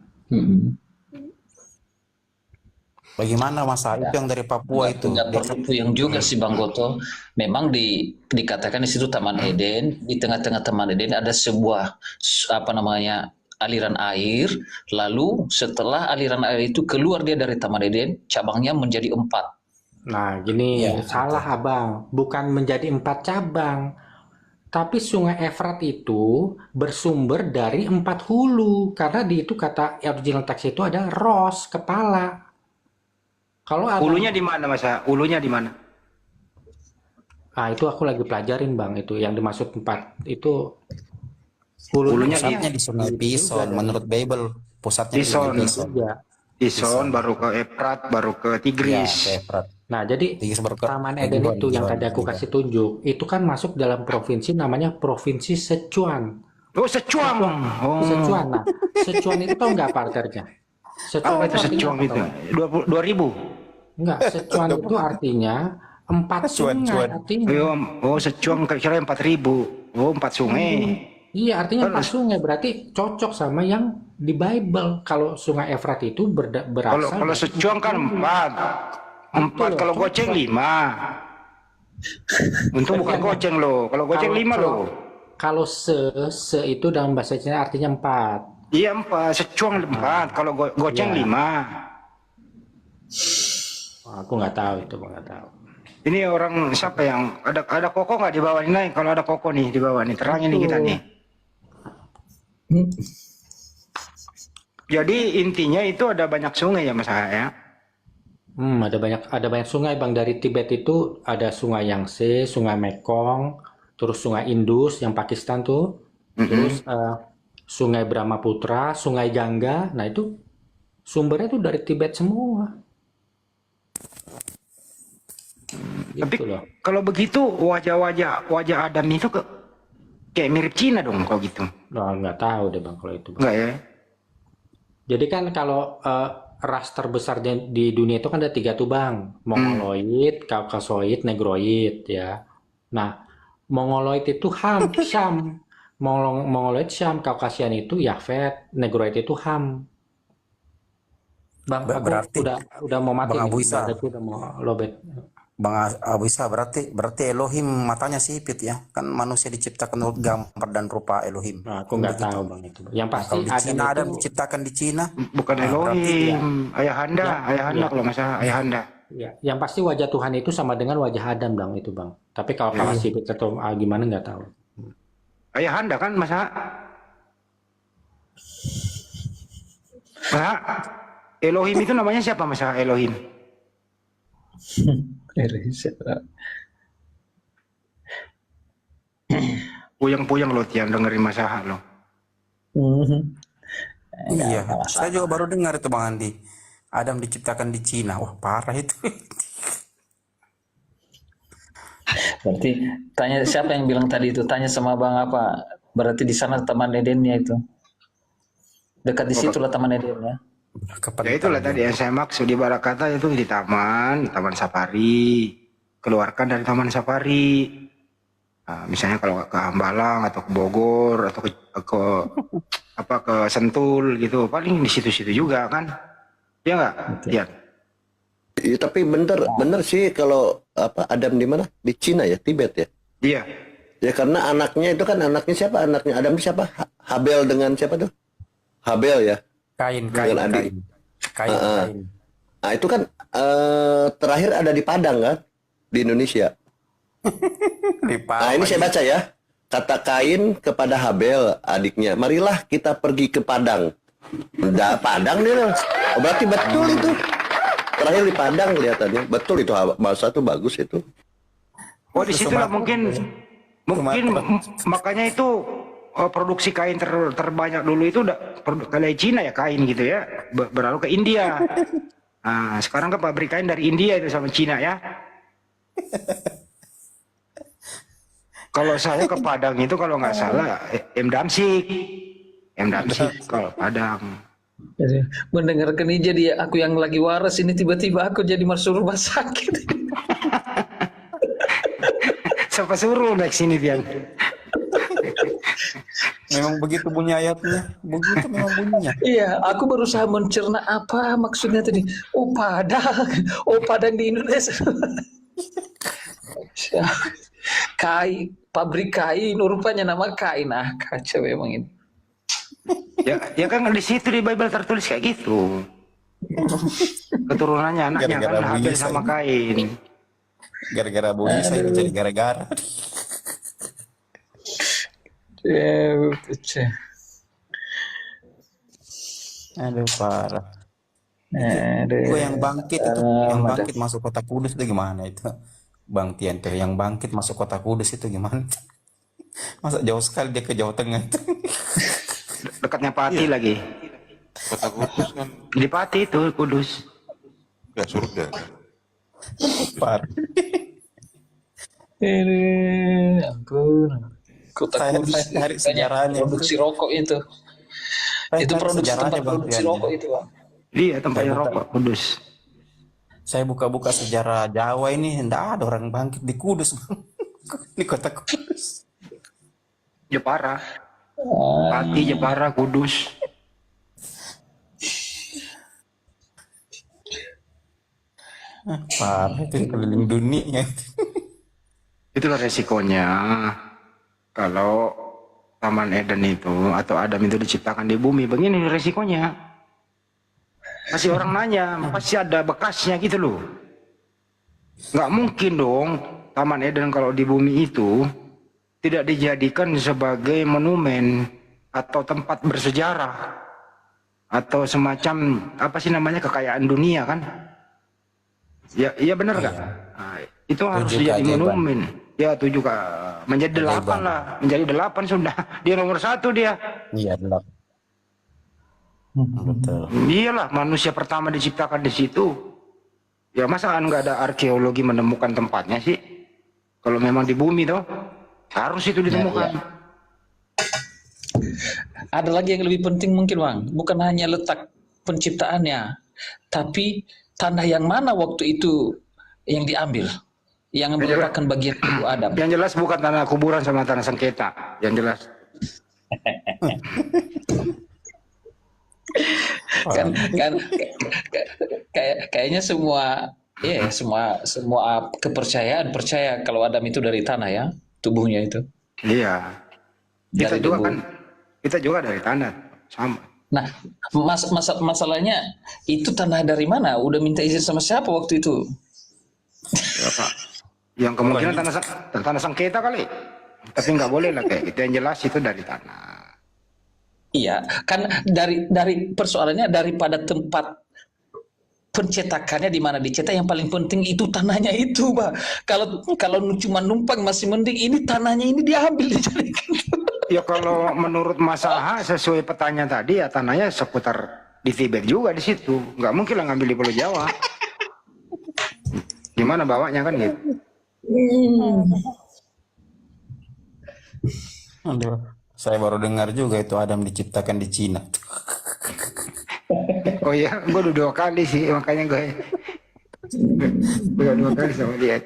S10: Bagaimana Mas Arif yang dari Papua itu?
S11: Nggak perlu puyeng juga sih Bang Goto. Memang dikatakan di situ Taman Eden, di tengah-tengah Taman Eden ada sebuah aliran air. Lalu setelah aliran air itu keluar dia dari Taman Eden, cabangnya menjadi 4.
S7: Nah gini,
S10: Iya,
S7: salah abang, bukan menjadi 4 cabang. Tapi Sungai Efrat itu bersumber dari 4 hulu. Karena di itu kata original teks itu ada ros, kepala. Kalau abang,
S6: Ulunya di mana Mas? Ulunya di mana?
S7: ah itu aku lagi pelajarin bang, itu yang dimaksud 4 itu hulunya
S10: Pusatnya di Sungai Pison, menurut Bible pusatnya di Sungai
S6: Pison.
S10: Pison.
S7: juga.
S6: Pison, baru ke Efrat, baru ke
S10: Ya,
S6: Tigris.
S10: Efrat.
S7: Nah jadi
S10: Tigris baru ke
S7: Taman Eden
S10: Gihon,
S7: itu yang
S10: Gihon,
S7: tadi aku
S10: Gihon.
S7: kasih tunjuk, itu kan masuk dalam provinsi namanya Provinsi Sichuan.
S6: Oh Sichuan. Oh.
S7: Sichuan, nah Sichuan itu tahu nggak apa artinya? Sichuan
S6: Apa itu
S7: artinya
S6: Sichuan
S7: apa
S6: itu?
S7: tahu?
S6: 2000.
S7: Enggak, Sichuan itu artinya 4 sungai artinya.
S6: Oh Sichuan kira 4.000. Oh 4 sungai.
S7: Iya, artinya 4 sungai berarti cocok sama yang di Bible. Kalau Sungai Efrat itu berasal
S6: Kalau
S7: dari
S6: Sichuan kan 4. 4 kalau goceng 5. Untung bukan goceng loh. Kalau goceng 5 loh.
S7: Kalau se itu dalam bahasa Cina artinya 4.
S6: Iya 4. Sichuan 4. Kalau goceng
S7: Iya.
S6: 5.
S7: Aku nggak tahu itu, nggak tahu.
S6: Ini orang siapa yang ada koko nggak di bawah ini? Kalau ada koko nih di bawah nih, terangin nih kita nih. Jadi intinya itu ada banyak sungai ya Mas ya.
S7: Ada banyak sungai bang, dari Tibet itu ada Sungai Yangtze, Sungai Mekong, terus Sungai Indus yang Pakistan tuh, terus Sungai Brahmaputra, Sungai Gangga. Nah itu sumbernya tuh dari Tibet semua.
S6: Tapi
S7: Gitu loh.
S6: kalau begitu wajah Adam itu kayak mirip Cina dong kalau gitu.
S7: Nah, nggak tahu deh bang kalau itu. Bang.
S6: Enggak ya?
S7: Jadi kan kalau ras terbesarnya di dunia itu kan ada 3 tuh bang, Mongoloid, Kaukasoid, Negroid ya. Nah, Mongoloid itu Syam, Mongoloid Syam, Kaukasian itu Yafet, Negroid itu Ham. Bang, aku
S10: Berarti
S7: udah mau mati
S10: Bang
S7: nih,
S10: Abu Isa.
S7: badanku udah mau lobet.
S10: Bang Abu Isa, berarti Elohim matanya sipit ya, kan manusia diciptakan menurut gambar dan rupa Elohim.
S7: Nah, aku nggak tahu bang itu. Yang pasti
S10: Kalau di Cina
S7: Adam
S10: Adam
S7: itu
S10: diciptakan di Cina,
S6: Bukan Elohim, Ayahanda kalau nggak salah Ayahanda.
S7: ya, yang pasti wajah Tuhan itu sama dengan wajah Adam bang itu bang. Tapi kalau sipit atau gimana nggak tahu.
S6: Ayahanda kan masa? Nah, Elohim itu namanya siapa masa Elohim? Puyang-puyang lo Tian dengerin masalah lo.
S10: iya. Saya juga baru dengar itu Bang Andi. Adam diciptakan di Cina, wah parah itu.
S11: Berarti tanya siapa yang bilang tadi itu? Tanya sama Bang apa? Berarti di sana Taman Edennya itu. Dekat di situlah Taman Edennya.
S6: Ya itulah tadi yang saya maksud, di barat kata itu di taman safari, keluarkan dari taman safari. Nah, misalnya kalau ke Hambalang atau ke Bogor atau ke Sentul gitu, paling di situ-situ juga kan? Ya nggak? Iya.
S12: Iya, tapi bener sih kalau Adam di mana? Di Cina ya, Tibet ya.
S6: Iya.
S12: Ya karena anaknya siapa? Anaknya Adam itu siapa? Habel dengan siapa tuh? Habel ya.
S10: Kain.
S12: Nah itu kan terakhir ada di Padang kan, di Indonesia. Nah ini saya baca ya, kata Kain kepada Habel adiknya, marilah kita pergi ke Padang. Udah Padang dia, oh, berarti betul itu. Terakhir di Padang kelihatannya, betul itu bahasa tuh bagus itu.
S6: Oh di situlah mungkin makanya itu produksi kain terbanyak dulu itu udah dari Cina ya, kain gitu ya, berlalu ke India. Nah, sekarang kan pabrik kain dari India itu sama Cina ya. Kalau saya ke Padang itu kalau nggak salah M Damsik kalau Padang.
S11: Mendengarkan ini jadi aku yang lagi waras ini tiba-tiba aku jadi masuk rumah sakit.
S6: Siapa suruh naik sini Pian?
S10: Memang begitu bunyi ayatnya, begitu memang bunyinya.
S11: Iya, aku berusaha mencerna apa maksudnya tadi. Oh Padang di Indonesia. Kain, pabrik kain, rupanya nama kain. Kacau memang ini.
S6: Ya kan di situ di Bible tertulis kayak gitu. Keturunannya anaknya
S10: Gara-gara
S6: kan Habil
S10: bunyi
S6: sama
S10: saya.
S6: Kain.
S10: Gara-gara bunyi saya jadi gara-gara. Aduh parah. Gue yang bangkit itu, yang bangkit masuk kota Kudus itu gimana itu? Bang Tian tuh yang bangkit masuk kota Kudus itu gimana? Masa jauh sekali dia ke Jawa Tengah itu?
S6: Dekatnya Pati lagi.
S4: Kota Kudus kan
S6: Di Pati itu Kudus.
S4: nggak surga.
S10: Parah.
S11: Ampun. Kota Kudus
S10: Saya cari sejarahnya.
S11: produksi rokok itu. Itu
S10: cari
S11: produksi
S10: sejarahnya,
S11: tempat
S10: Bang
S11: produksi
S10: Tian.
S11: rokok itu, Bang.
S6: Iya tempatnya rokok Kudus.
S10: Saya buka-buka sejarah Jawa ini, enggak ada orang bangkit di Kudus, Bang. Di kota Kudus.
S6: Jepara. Pati, Jepara, Kudus.
S10: Parah itu keliling dunia.
S6: Itulah resikonya kalau Taman Eden itu atau Adam itu diciptakan di bumi. Begini resikonya. Masih orang nanya, pasti ada bekasnya gitu loh. Nggak mungkin dong Taman Eden kalau di bumi itu tidak dijadikan sebagai monumen atau tempat bersejarah atau semacam apa sih namanya kekayaan dunia kan? Ya, iya benar nggak? Nah, itu harus jadi monumen. Ya 7 menjadi 8 lah, menjadi 8 sudah. Dia nomor 1 dia.
S10: Iya, benar. Betul.
S6: Iyalah manusia pertama diciptakan di situ. Ya masa nggak ada arkeologi menemukan tempatnya sih? Kalau memang di bumi toh harus itu ditemukan.
S11: Ada lagi yang lebih penting mungkin, Bang. Bukan hanya letak penciptaannya, tapi tanah yang mana waktu itu yang diambil, yang merupakan bagian tubuh Adam.
S6: Yang jelas bukan tanah kuburan sama tanah sengketa. Yang jelas.
S11: kan kayaknya semua kepercayaan percaya kalau Adam itu dari tanah ya, tubuhnya itu.
S6: Iya. Kita juga dari tanah sama.
S11: Nah, masalahnya itu tanah dari mana? Udah minta izin sama siapa waktu itu?
S6: Ya, Pak. Yang kemungkinan tanah sengketa kali. Tapi nggak boleh lah kayak gitu. Yang jelas itu dari tanah.
S11: Iya, kan dari persoalannya daripada tempat pencetakannya di mana dicetak, yang paling penting itu tanahnya itu, Pak. Kalau cuma numpang masih mending, ini tanahnya ini diambil dijadikan.
S6: Ya kalau menurut Mas Aha sesuai petanya tadi ya tanahnya seputar di Tibet juga di situ. Nggak mungkin lah ngambil di Pulau Jawa. Gimana bawanya kan gitu.
S10: Aduh, saya baru dengar juga itu Adam diciptakan di Cina.
S6: Oh iya, gue udah 2 kali sih, makanya gue udah 2 kali sama dia.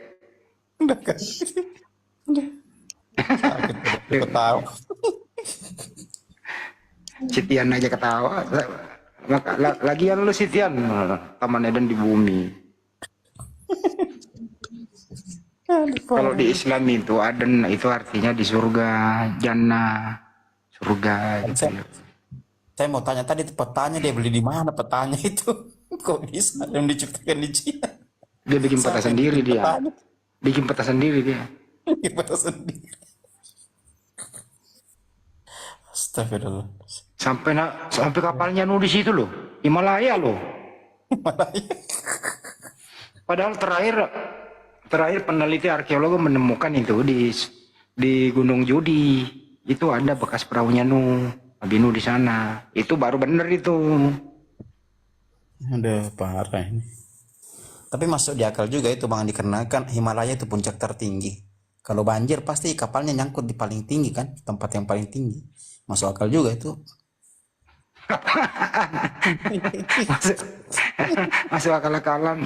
S10: Ketawa.
S6: Sitian aja ketawa. Lagian lu Sitian, Taman Eden di bumi. Kalau di Islam itu Aden itu artinya di surga, jannah, surga. Gitu.
S10: Saya mau tanya tadi petanya dia beli di mana petanya itu? Kok bisa yang diciptakan di Cina?
S6: Dia bikin peta sendiri dia. Bikin peta sendiri dia.
S10: Bikin peta sendiri. Astagfirullah.
S6: Sampai kapalnya nudis itu loh, Himalaya loh.
S10: Himalaya.
S6: Padahal terakhir peneliti arkeolog menemukan itu di Gunung Judi Itu ada bekas perahunya Nuh, Nabi Nuh di sana. Itu baru bener itu.
S10: Ada parah ini. Tapi masuk di akal juga itu Bang, dikarenakan Himalaya itu puncak tertinggi. Kalau banjir pasti kapalnya nyangkut di paling tinggi kan, tempat yang paling tinggi. Masuk akal juga itu.
S6: Masuk akal-akalan.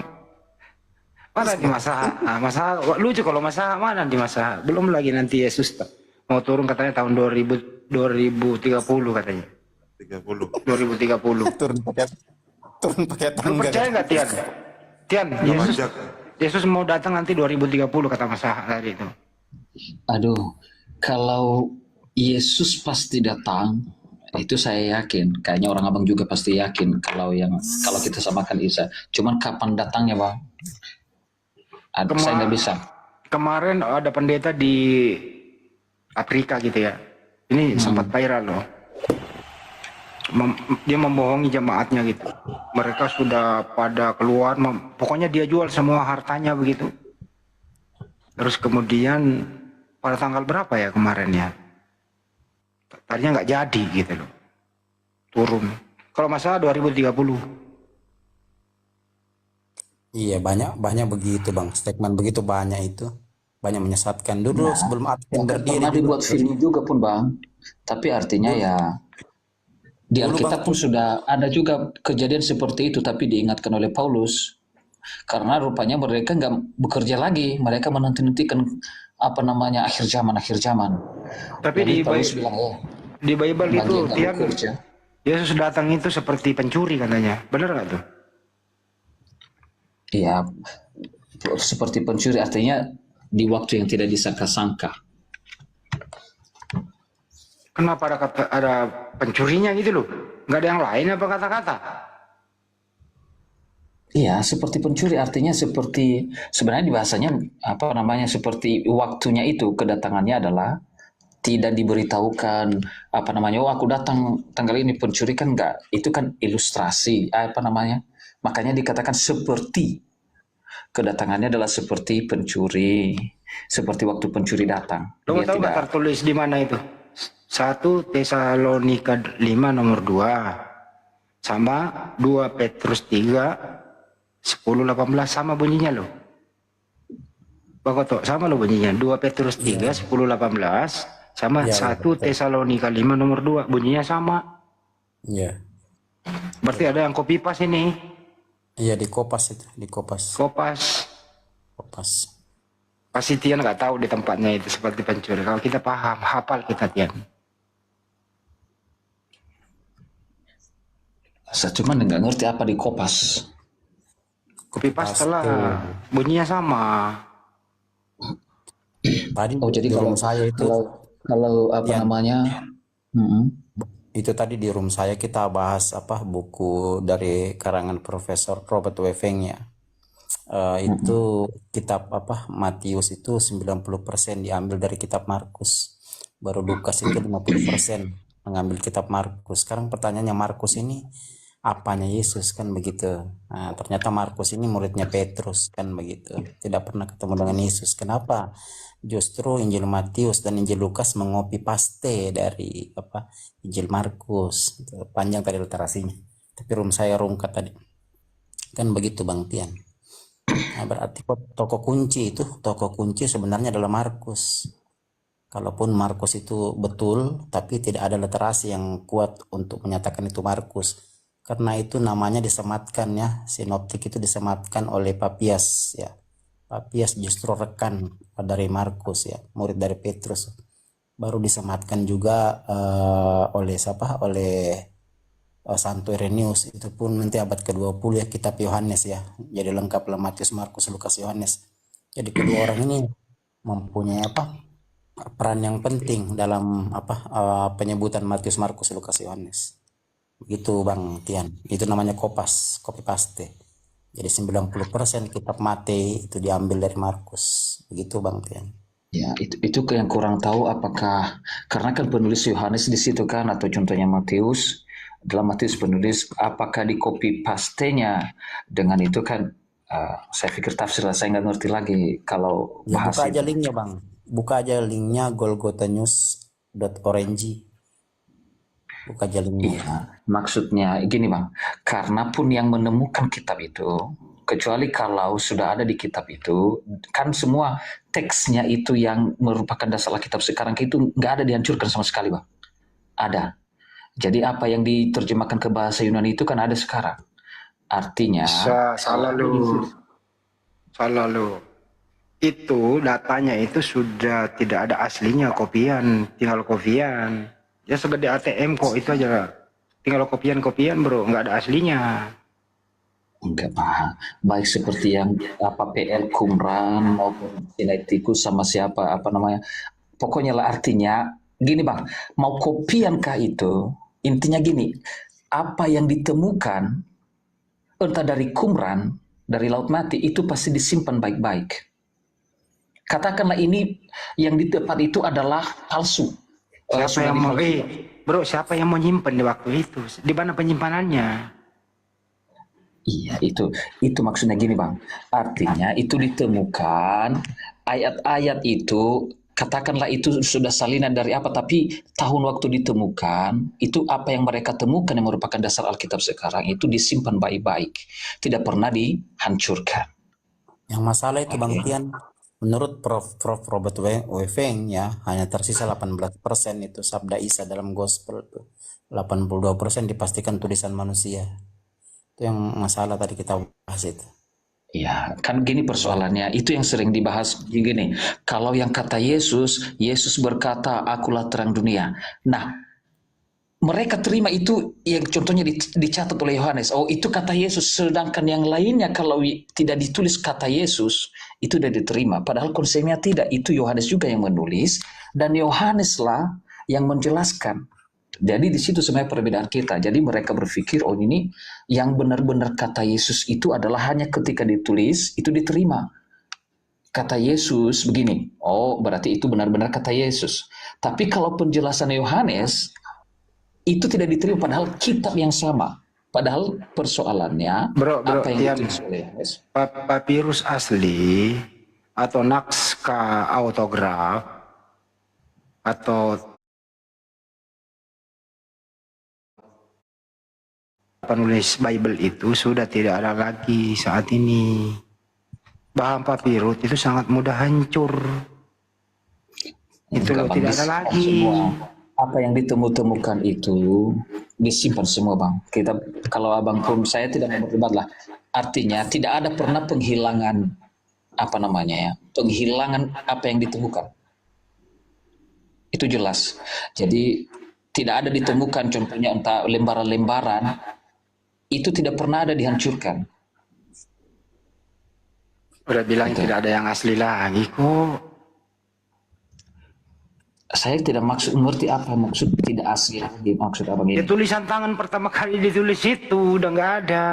S6: Mana di masa? Masa lucu kalau masa mana di masa? Belum lagi nanti Yesus mau turun katanya tahun 2030 katanya. 2030.
S10: Turun pakai
S6: Lu
S10: tangga.
S6: percaya nggak Tian? Tian, Yesus mau datang nanti 2030 kata Masa hari itu.
S11: Aduh, kalau Yesus pasti datang, itu saya yakin. Kayaknya orang abang juga pasti yakin kalau kita samakan Isa. Cuman kapan datangnya, Bang? Saya nggak bisa.
S6: Kemarin ada pendeta di Afrika gitu ya. Ini sempat viral loh. Dia membohongi jemaatnya gitu. Mereka sudah pada keluar, pokoknya dia jual semua hartanya begitu. Terus kemudian pada tanggal berapa ya kemarin ya? Tadinya nggak jadi gitu loh. Turun. Kalau masalah 2030.
S10: Iya, banyak begitu Bang. Statement begitu banyak itu. Banyak menyesatkan. Dulu sebelum Advent berdiri
S11: Pernah dibuat film juga pun, Bang. Tapi artinya ya di Alkitab pun sudah ada juga kejadian seperti itu, tapi diingatkan oleh Paulus karena rupanya mereka nggak bekerja lagi, mereka menanti-nantikan akhir zaman. Tapi
S6: di
S11: Paulus bilang,
S6: di Bible itu
S11: Tian,
S6: Yesus datang itu seperti pencuri katanya, benar nggak tuh?
S11: Iya, seperti pencuri artinya di waktu yang tidak disangka-sangka.
S6: Kenapa ada pencurinya gitu loh? Nggak ada yang lain apa kata-kata?
S11: Iya, seperti pencuri artinya seperti sebenarnya bahasanya seperti waktunya itu kedatangannya adalah tidak diberitahukan aku datang tanggal ini, pencuri kan enggak, itu kan ilustrasi makanya dikatakan seperti kedatangannya adalah seperti pencuri, seperti waktu pencuri datang.
S6: Lo tahu nggak tertulis di mana itu? 1 Tesalonika 5 nomor 2 sama 2 Petrus 3 10-18 sama bunyinya loh. Bagoto sama loh bunyinya. 2 Petrus 3 10-18 sama 1 Tesalonika 5 nomor 2 bunyinya sama.
S10: Iya.
S6: Berarti ada yang copy paste ini.
S10: Iya, di Kopas itu, di Kopas.
S6: Pasti Tian nggak tahu di tempatnya itu seperti pencuri. Kalau kita paham, hafal kita Tian.
S11: Saya cuma nggak ngerti apa di Kopas.
S6: Copy paste lah, bunyinya sama.
S10: Tadi
S11: jadi
S10: di
S11: kalau
S10: room saya itu
S11: kalau
S10: itu tadi di room saya kita bahas buku dari karangan Profesor Robert W. Feng ya. Itu kitab Matius itu 90% diambil dari kitab Markus. Baru Lukas itu 50% mengambil kitab Markus. Sekarang pertanyaannya, Markus ini apanya Yesus kan begitu. Nah, ternyata Markus ini muridnya Petrus kan begitu. Tidak pernah ketemu dengan Yesus. Kenapa? Justru Injil Matius dan Injil Lukas mengopi paste dari Injil Markus. Panjang tadi literasinya. Tapi room saya rungkat tadi. Kan begitu Bang Tian. Nah, berarti toko kunci sebenarnya adalah Markus. Kalaupun Markus itu betul, tapi tidak ada literasi yang kuat untuk menyatakan itu Markus. Karena itu namanya disematkan ya, sinoptik itu disematkan oleh Papias ya. Papias justru rekan dari Markus ya, murid dari Petrus. Baru disematkan juga oleh Santo Irenaeus, itu pun nanti abad ke-20 ya, kitab Yohanes ya. Jadi lengkaplah Matius, Markus, Lukas, Yohanes. Jadi kedua orang ini mempunyai peran yang penting dalam penyebutan Matius, Markus, Lukas, Yohanes. Begitu Bang Tian. Itu namanya copy paste. Jadi 90% kitab Matius itu diambil dari Markus. Begitu Bang Tian.
S11: Ya, itu yang kurang tahu apakah karena kan penulis Yohanes di situ kan, atau contohnya Matius, dalam Matius penulis, apakah di copy paste-nya dengan itu kan saya pikir tafsir, saya nggak ngerti lagi kalau
S10: ya,
S11: bahas
S10: buka aja linknya Bang. Buka aja linknya Golgotha News .org. Buka jalannya.
S11: Iya, maksudnya gini Bang, karena pun yang menemukan kitab itu, kecuali kalau sudah ada di kitab itu, kan semua teksnya itu yang merupakan dasar kitab sekarang itu nggak ada dihancurkan sama sekali Bang. Ada. Jadi apa yang diterjemahkan ke bahasa Yunani itu kan ada sekarang. Artinya...
S6: Salah lu. Itu datanya itu sudah tidak ada aslinya, kopian, tinggal kopian. Ya segede ATM kok itu aja. Tinggal kopian bro, nggak ada aslinya.
S11: Enggak paham. Baik seperti yang apa PL Qumran maupun Sinaiticus sama siapa apa namanya. Pokoknya lah artinya gini Bang, mau kopiankah itu? Intinya gini, apa yang ditemukan entah dari Qumran, dari Laut Mati itu pasti disimpan baik-baik. Katakanlah ini yang di tempat itu adalah palsu.
S6: Siapa yang mau nyimpen di waktu itu? Di mana penyimpanannya?
S11: Iya, itu maksudnya gini Bang. Artinya itu ditemukan ayat-ayat itu, katakanlah itu sudah salinan dari apa, tapi tahun waktu ditemukan itu apa yang mereka temukan yang merupakan dasar Alkitab sekarang itu disimpan baik-baik, tidak pernah dihancurkan.
S10: Yang masalah itu Bang Tian, menurut Prof. Robert Weveng ya, hanya tersisa 18% itu sabda Isa dalam gospel tuh. 82% dipastikan tulisan manusia. Itu yang masalah tadi kita bahas itu.
S11: Ya, kan gini persoalannya, itu yang sering dibahas gini. Kalau yang kata Yesus berkata, akulah terang dunia. Nah, mereka terima itu yang contohnya dicatat oleh Yohanes. Oh, itu kata Yesus. Sedangkan yang lainnya kalau tidak ditulis kata Yesus, itu tidak diterima. Padahal konsepnya tidak. Itu Yohanes juga yang menulis. Dan Yohaneslah yang menjelaskan. Jadi di situ sebenarnya perbedaan kita. Jadi mereka berpikir, oh ini yang benar-benar kata Yesus itu adalah hanya ketika ditulis, itu diterima. Kata Yesus begini. Oh, berarti itu benar-benar kata Yesus. Tapi kalau penjelasan Yohanes, itu tidak diterima padahal kitab yang sama. Padahal persoalannya apa yang ditulis oleh Yohanes?
S6: Papirus asli atau naskah autograf atau penulis Bible itu sudah tidak ada lagi saat ini. Bahan papirus itu sangat mudah hancur. Itu loh, tidak ada lagi.
S11: Apa yang ditemukan itu disimpan semua Bang. Kita kalau Abang pun saya tidak mau berdebat lah. Artinya tidak ada pernah penghilangan apa namanya ya, penghilangan apa yang ditemukan. Itu jelas. Jadi tidak ada ditemukan contohnya entah lembaran-lembaran itu tidak pernah ada dihancurkan.
S6: Udah bilang tidak ada yang asli lagi kok.
S11: Saya tidak mengerti apa maksud tidak asli lagi, maksud abang ini.
S6: Ya, tulisan tangan pertama kali ditulis itu udah nggak ada.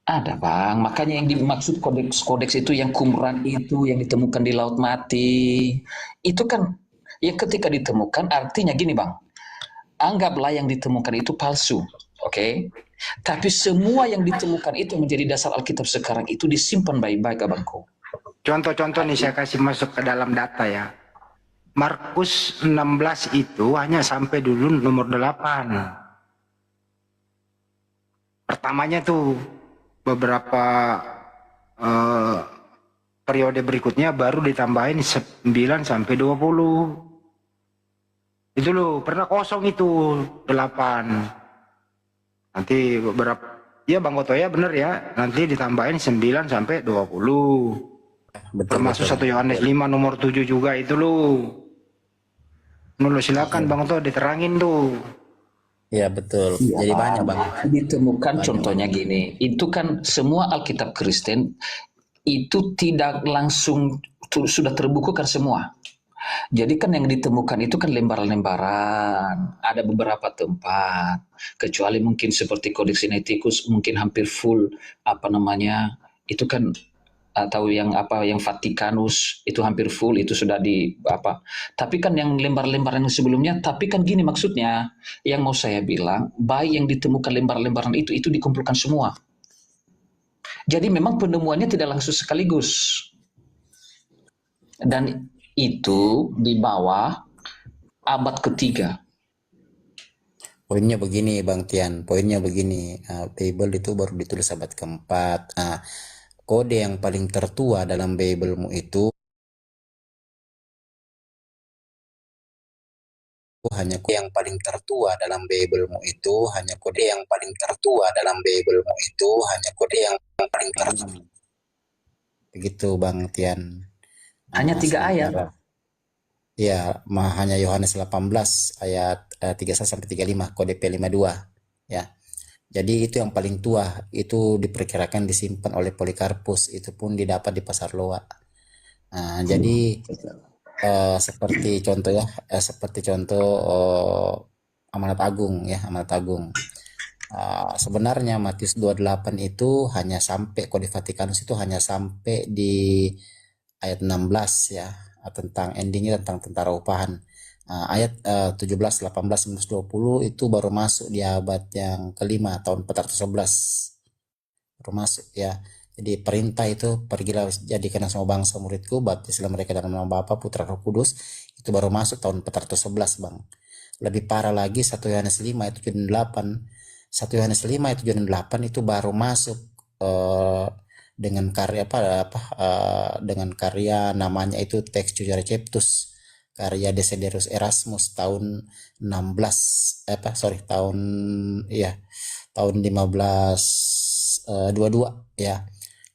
S11: Ada Bang, makanya yang dimaksud kodeks itu yang Qumran itu yang ditemukan di Laut Mati. Itu kan ya ketika ditemukan artinya gini Bang. Anggaplah yang ditemukan itu palsu, oke? Tapi semua yang ditemukan itu menjadi dasar Alkitab sekarang itu disimpan baik-baik abangku.
S6: Contoh-contoh nih saya kasih masuk ke dalam data ya. Markus 16 itu hanya sampai dulu nomor 8. Pertamanya tuh beberapa periode berikutnya baru ditambahin 9 sampai 20. Itu loh, pernah kosong itu 8. Nanti beberapa, ya Bang Otoya bener ya, nanti ditambahin 9 sampai 20. Termasuk 1 Yohanes 5 nomor 7 juga itu loh. Nulo silakan Bang Oto diterangin tuh.
S10: Ya betul.
S11: Ya,
S10: jadi banyak Bang.
S11: Ditemukan contohnya gini, itu kan semua Alkitab Kristen itu tidak langsung sudah terbukukan semua. Jadi kan yang ditemukan itu kan lembaran-lembaran, ada beberapa tempat, kecuali mungkin seperti Kodeks Sinaiticus mungkin hampir full apa namanya, itu kan atau yang Vatikanus itu hampir full itu sudah di apa. Tapi kan yang lembar-lembaran yang sebelumnya, tapi kan gini maksudnya, yang mau saya bilang, baik yang ditemukan lembar-lembaran itu dikumpulkan semua. Jadi memang penemuannya tidak langsung sekaligus. Dan itu di bawah abad ketiga.
S10: Poinnya begini Bang Tian, poinnya begini, Bible itu baru ditulis abad keempat. Kode yang paling tertua dalam Biblemu itu hanya kode yang paling tertua dalam Biblemu itu hanya kode yang paling tertua dalam Biblemu itu hanya kode yang paling tertua. Begitu Bang Tian.
S11: Hanya 3 ayat.
S10: Ya, hanya Yohanes 18 ayat 31 sampai 35 kode P52 ya. Jadi itu yang paling tua, itu diperkirakan disimpan oleh Polikarpus, itu pun didapat di Pasar Loa. Jadi seperti contoh ya, Amanat Agung ya, Amanat Agung. Sebenarnya Matius 28 itu hanya sampai kode Vatikanus itu hanya sampai di ayat 16 ya, tentang endingnya tentang tentara upahan. Ayat 17, 18, 19, 20 itu baru masuk di abad yang kelima tahun 411 baru masuk ya. Jadi perintah itu, pergilah jadikan semua bangsa muridku, baptislah mereka dalam nama Bapa, Putra, Roh Kudus, itu baru masuk tahun 411 Bang. Lebih parah lagi 1 Yohanes 5 ayat 7 dan 8. 1 Yohanes 5 ayat 7 dan 8 itu baru masuk dengan karya dengan karya namanya itu Textus Receptus, karya Desiderius Erasmus tahun 1522 ya.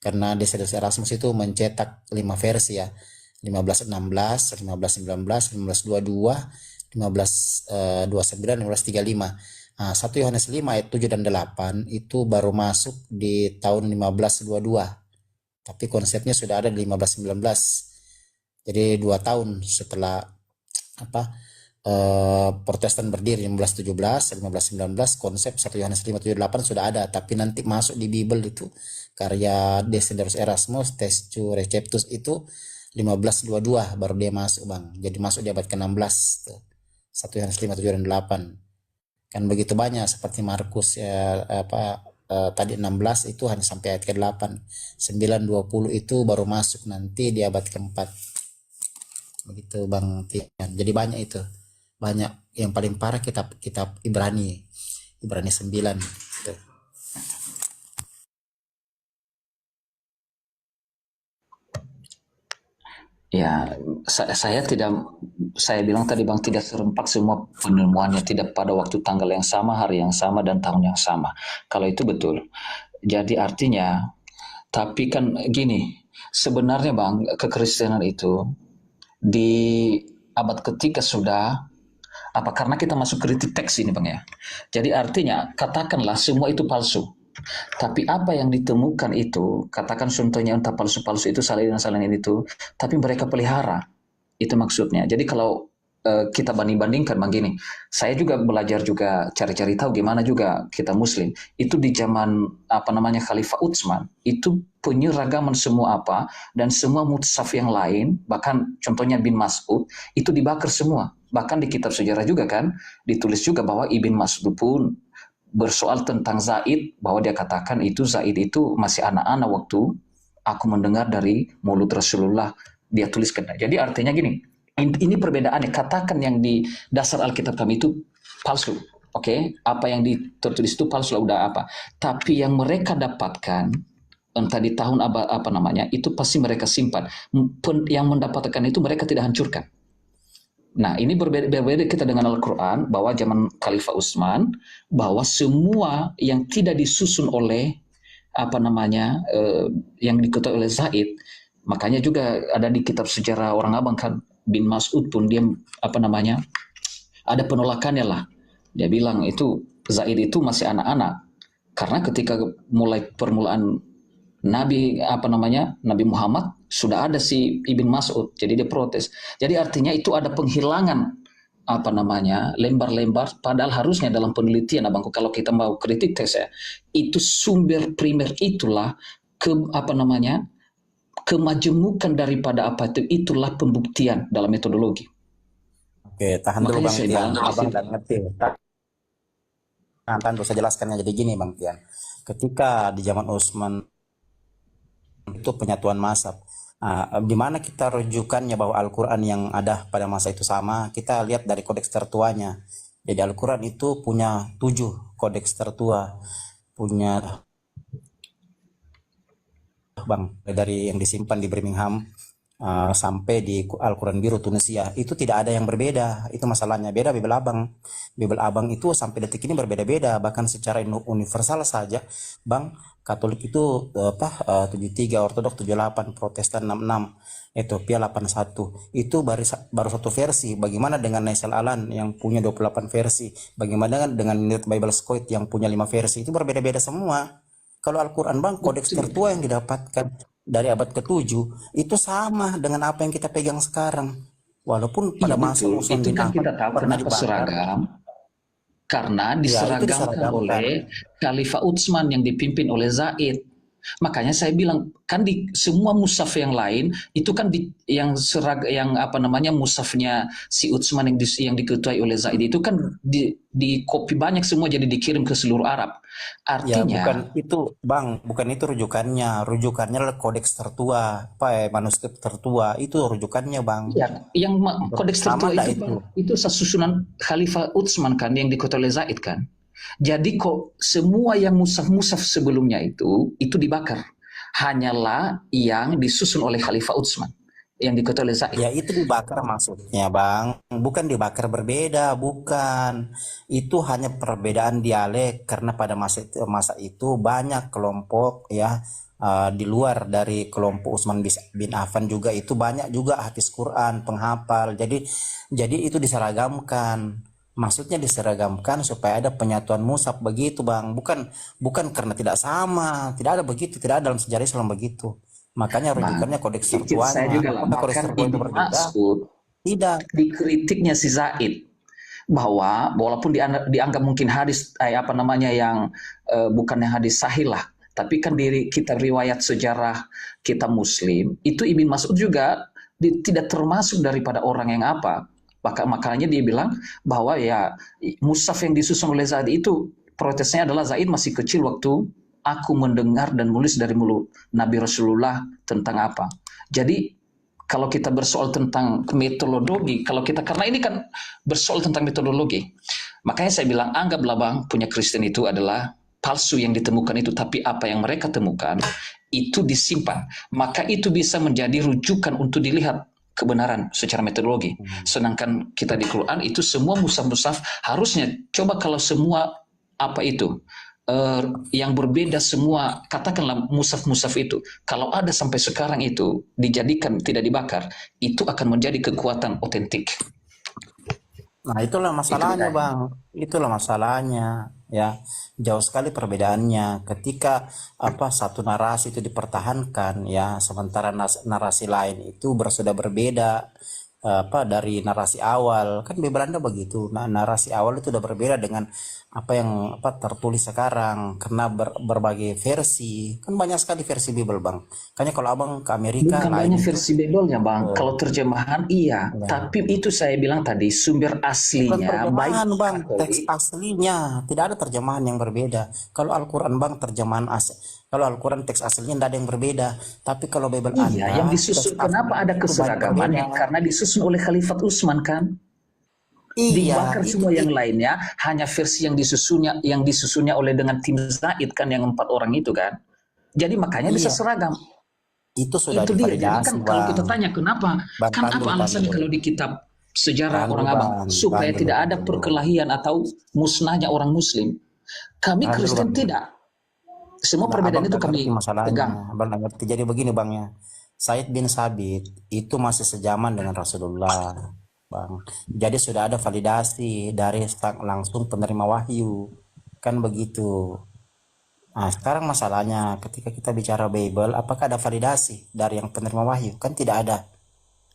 S10: Karena Desiderius Erasmus itu mencetak 5 versi ya, 1516, 1519, 1522, 1529, 1535. 1 Yohanes 5 ayat 7 dan 8 itu baru masuk di tahun 1522. Tapi konsepnya sudah ada di 1519. Jadi 2 tahun setelah Protestan berdiri 1517, 1519 konsep 1 Yohanes 5, 7, 8 sudah ada, tapi nanti masuk di Bible itu karya Desiderius Erasmus, Textus Receptus itu 1522 baru dia masuk Bang. Jadi masuk di abad ke-16 tuh. 1 Yohanes 5, 7 dan 8. Kan begitu banyak seperti Markus ya, tadi 16 itu hanya sampai ayat ke-8. 9, 20 itu baru masuk nanti di abad ke-4. Begitu Bang Tian. Jadi banyak itu. Banyak. Yang paling parah kitab Ibrani 9 gitu.
S11: Ya, saya bilang tadi Bang, tidak serempak semua penemuannya, tidak pada waktu tanggal yang sama, hari yang sama, dan tahun yang sama. Kalau itu betul. Jadi artinya, tapi kan gini, sebenarnya Bang, kekristenan itu di abad ketiga sudah, karena kita masuk kritik teks ini Bang ya. Jadi artinya, katakanlah semua itu palsu. Tapi apa yang ditemukan itu, katakan contohnya entah palsu-palsu itu salinan itu, tapi mereka pelihara. Itu maksudnya. Jadi kalau kita banding-bandingkan begini, saya juga belajar juga cari-cari tahu gimana juga kita Muslim. Itu di zaman Khalifah Utsman, itu penyeragaman semua dan semua mushaf yang lain, bahkan contohnya bin Mas'ud, itu dibakar semua. Bahkan di kitab sejarah juga kan, ditulis juga bahwa Ibn Mas'ud pun bersoal tentang Zaid, bahwa dia katakan itu Zaid itu masih anak-anak waktu aku mendengar dari mulut Rasulullah dia tuliskan. Jadi artinya gini, ini perbedaannya. Katakan yang di dasar Alkitab kami itu palsu, oke? Apa yang tertulis itu palsu lah, udah apa. Tapi yang mereka dapatkan entah di tahun itu pasti mereka simpan. Yang mendapatkan itu mereka tidak hancurkan. Nah, ini berbeda kita dengan Al-Quran, bahwa zaman Khalifah Utsman, bahwa semua yang tidak disusun oleh yang diketahui oleh Zaid, makanya juga ada di kitab sejarah orang abang kan, bin Mas'ud pun dia ada penolakannya lah. Dia bilang itu Zaid itu masih anak-anak, karena ketika mulai permulaan Nabi Nabi Muhammad sudah ada si Ibn Mas'ud, jadi dia protes. Jadi artinya itu ada penghilangan lembar-lembar, padahal harusnya dalam penelitian abangku, kalau kita mau kritik teks ya, itu sumber primer itulah kemajemukan daripada itulah pembuktian dalam metodologi.
S10: Oke, tahan dulu Bang Tian, abang nggak ngerti. Tahan bisa jelaskannya. Jadi gini Bang Tian, ketika di zaman Utsman itu penyatuan mazhab, Di mana kita rujukannya bahwa Al-Quran yang ada pada masa itu sama, kita lihat dari kodeks tertuanya. Jadi Al-Quran itu punya 7 kodeks tertua, punya dari yang disimpan di Birmingham sampai di Al-Quran Biru Tunisia, itu tidak ada yang berbeda. Itu masalahnya. Beda Bibel Abang. Bibel Abang itu sampai detik ini berbeda-beda, bahkan secara universal saja, Bang. Katolik itu 73, Ortodoks 78, Protestan 66, Ethiopia 81. Itu baru satu versi. Bagaimana dengan Naisal Alan yang punya 28 versi? Bagaimana dengan Minute Bible Scout yang punya 5 versi? Itu berbeda-beda semua. Kalau Al-Quran, Bang, kodeks tertua yang didapatkan dari abad ke-7 itu sama dengan apa yang kita pegang sekarang. Walaupun pada masa Usman
S11: itu
S10: bin
S11: kan
S10: Affan
S11: kita tahu
S10: pernah
S11: kenapa
S10: dibakar.
S11: seragam, karena
S10: Ya, itu
S11: diseragamkan
S10: diseragamkan.
S11: oleh Khalifah Utsman yang dipimpin oleh Zaid. Makanya saya bilang kan di semua mushaf yang lain itu kan yang mushafnya si Utsman yang diketuai oleh Zaid itu kan di copy banyak semua, jadi dikirim ke seluruh Arab.
S10: Ya,
S11: Artinya
S10: bukan itu, Bang, bukan itu rujukannya. Rujukannya adalah kodeks tertua, manuskrip tertua. Itu rujukannya, Bang.
S11: ya, yang kodeks
S10: Sama
S11: tertua
S10: nggak
S11: itu, itu susunan Khalifah Utsman kan yang diketuai oleh Zaid kan. Jadi kok semua yang mushaf-mushaf sebelumnya itu dibakar. Hanyalah yang disusun oleh Khalifah Utsman yang diketuai oleh Zaid.
S10: Ya, itu dibakar maksudnya, Bang. Bukan dibakar berbeda, bukan. Itu hanya perbedaan dialek karena pada masa itu banyak kelompok ya di luar dari kelompok Utsman bin Affan juga itu banyak juga hafiz Quran, penghafal. Jadi itu diseragamkan. Maksudnya diseragamkan supaya ada penyatuan mushaf begitu, Bang. Bukan karena tidak sama, tidak ada begitu, tidak ada dalam sejarah Islam begitu. Makanya rujukannya kodeks tertuanya.
S11: Saya juga lah,
S10: Apakah kodeks
S11: bahkan
S10: tertua itu
S11: ini
S10: berbeda?
S11: maksud
S10: Tidak.
S11: di kritiknya si Zaid bahwa walaupun dianggap mungkin hadis yang bukannya hadis sahih lah, tapi kan dari kita riwayat sejarah kita Muslim itu Ibn Mas'ud juga tidak termasuk daripada orang yang makanya dia bilang bahwa ya mushaf yang disusun oleh Zaid itu protesnya adalah Zaid masih kecil waktu aku mendengar dan menulis dari mulut Nabi Rasulullah tentang apa. Jadi kalau kita bersoal tentang metodologi, karena ini kan bersoal tentang metodologi, makanya saya bilang anggaplah Bang punya Kristen itu adalah palsu yang ditemukan itu, tapi apa yang mereka temukan itu disimpan, maka itu bisa menjadi rujukan untuk dilihat kebenaran secara metodologi. Sedangkan kita di Quran itu semua mushaf-mushaf harusnya coba kalau semua yang berbeda semua, katakanlah mushaf-mushaf itu kalau ada sampai sekarang itu dijadikan tidak dibakar, itu akan menjadi kekuatan otentik.
S10: Nah, itulah masalahnya, Bang. Itulah masalahnya, ya. Jauh sekali perbedaannya ketika satu narasi itu dipertahankan, ya, sementara narasi lain itu sudah berbeda dari narasi awal. Kan di Belanda begitu. Nah, narasi awal itu sudah berbeda dengan apa yang tertulis sekarang karena berbagai versi. Kan banyak sekali versi Bible, Bang. Kayaknya kalau Abang ke Amerika
S11: bukan banyak versi Bible-nya, Bang. Kalau terjemahan iya,
S10: ya.
S11: tapi itu saya bilang tadi sumber aslinya
S10: Terjemahan,
S11: baik
S10: Bang, teks aslinya tidak ada terjemahan yang berbeda. Kalau Al-Quran, Bang, kalau Al-Quran teks aslinya tidak ada yang berbeda. Tapi kalau Bible
S11: iya, yang disusun kenapa ada keseragaman? Karena disusun oleh Khalifah Utsman kan.
S10: Iya,
S11: dibakar semua yang lainnya, hanya versi yang disusunnya oleh dengan tim Zaid kan yang 4 orang itu kan. Jadi makanya bisa seragam.
S10: Itu sudah
S11: itu dia. Jadi
S10: divalidasi,
S11: kan kalau kita tanya kenapa, kan apa alasannya kalau di kitab sejarah orang Abang supaya tidak ada perkelahian atau musnahnya orang Muslim. Kami Kristen tidak. Semua perbedaan itu kami pegang.
S10: Abang ngerti. Jadi begini, Bang, ya. Said bin Sabit itu masih sejaman dengan Rasulullah, Bang. Jadi sudah ada validasi dari langsung penerima wahyu. Kan begitu. Nah, sekarang masalahnya ketika kita bicara Bible, apakah ada validasi dari yang penerima wahyu? Kan tidak ada.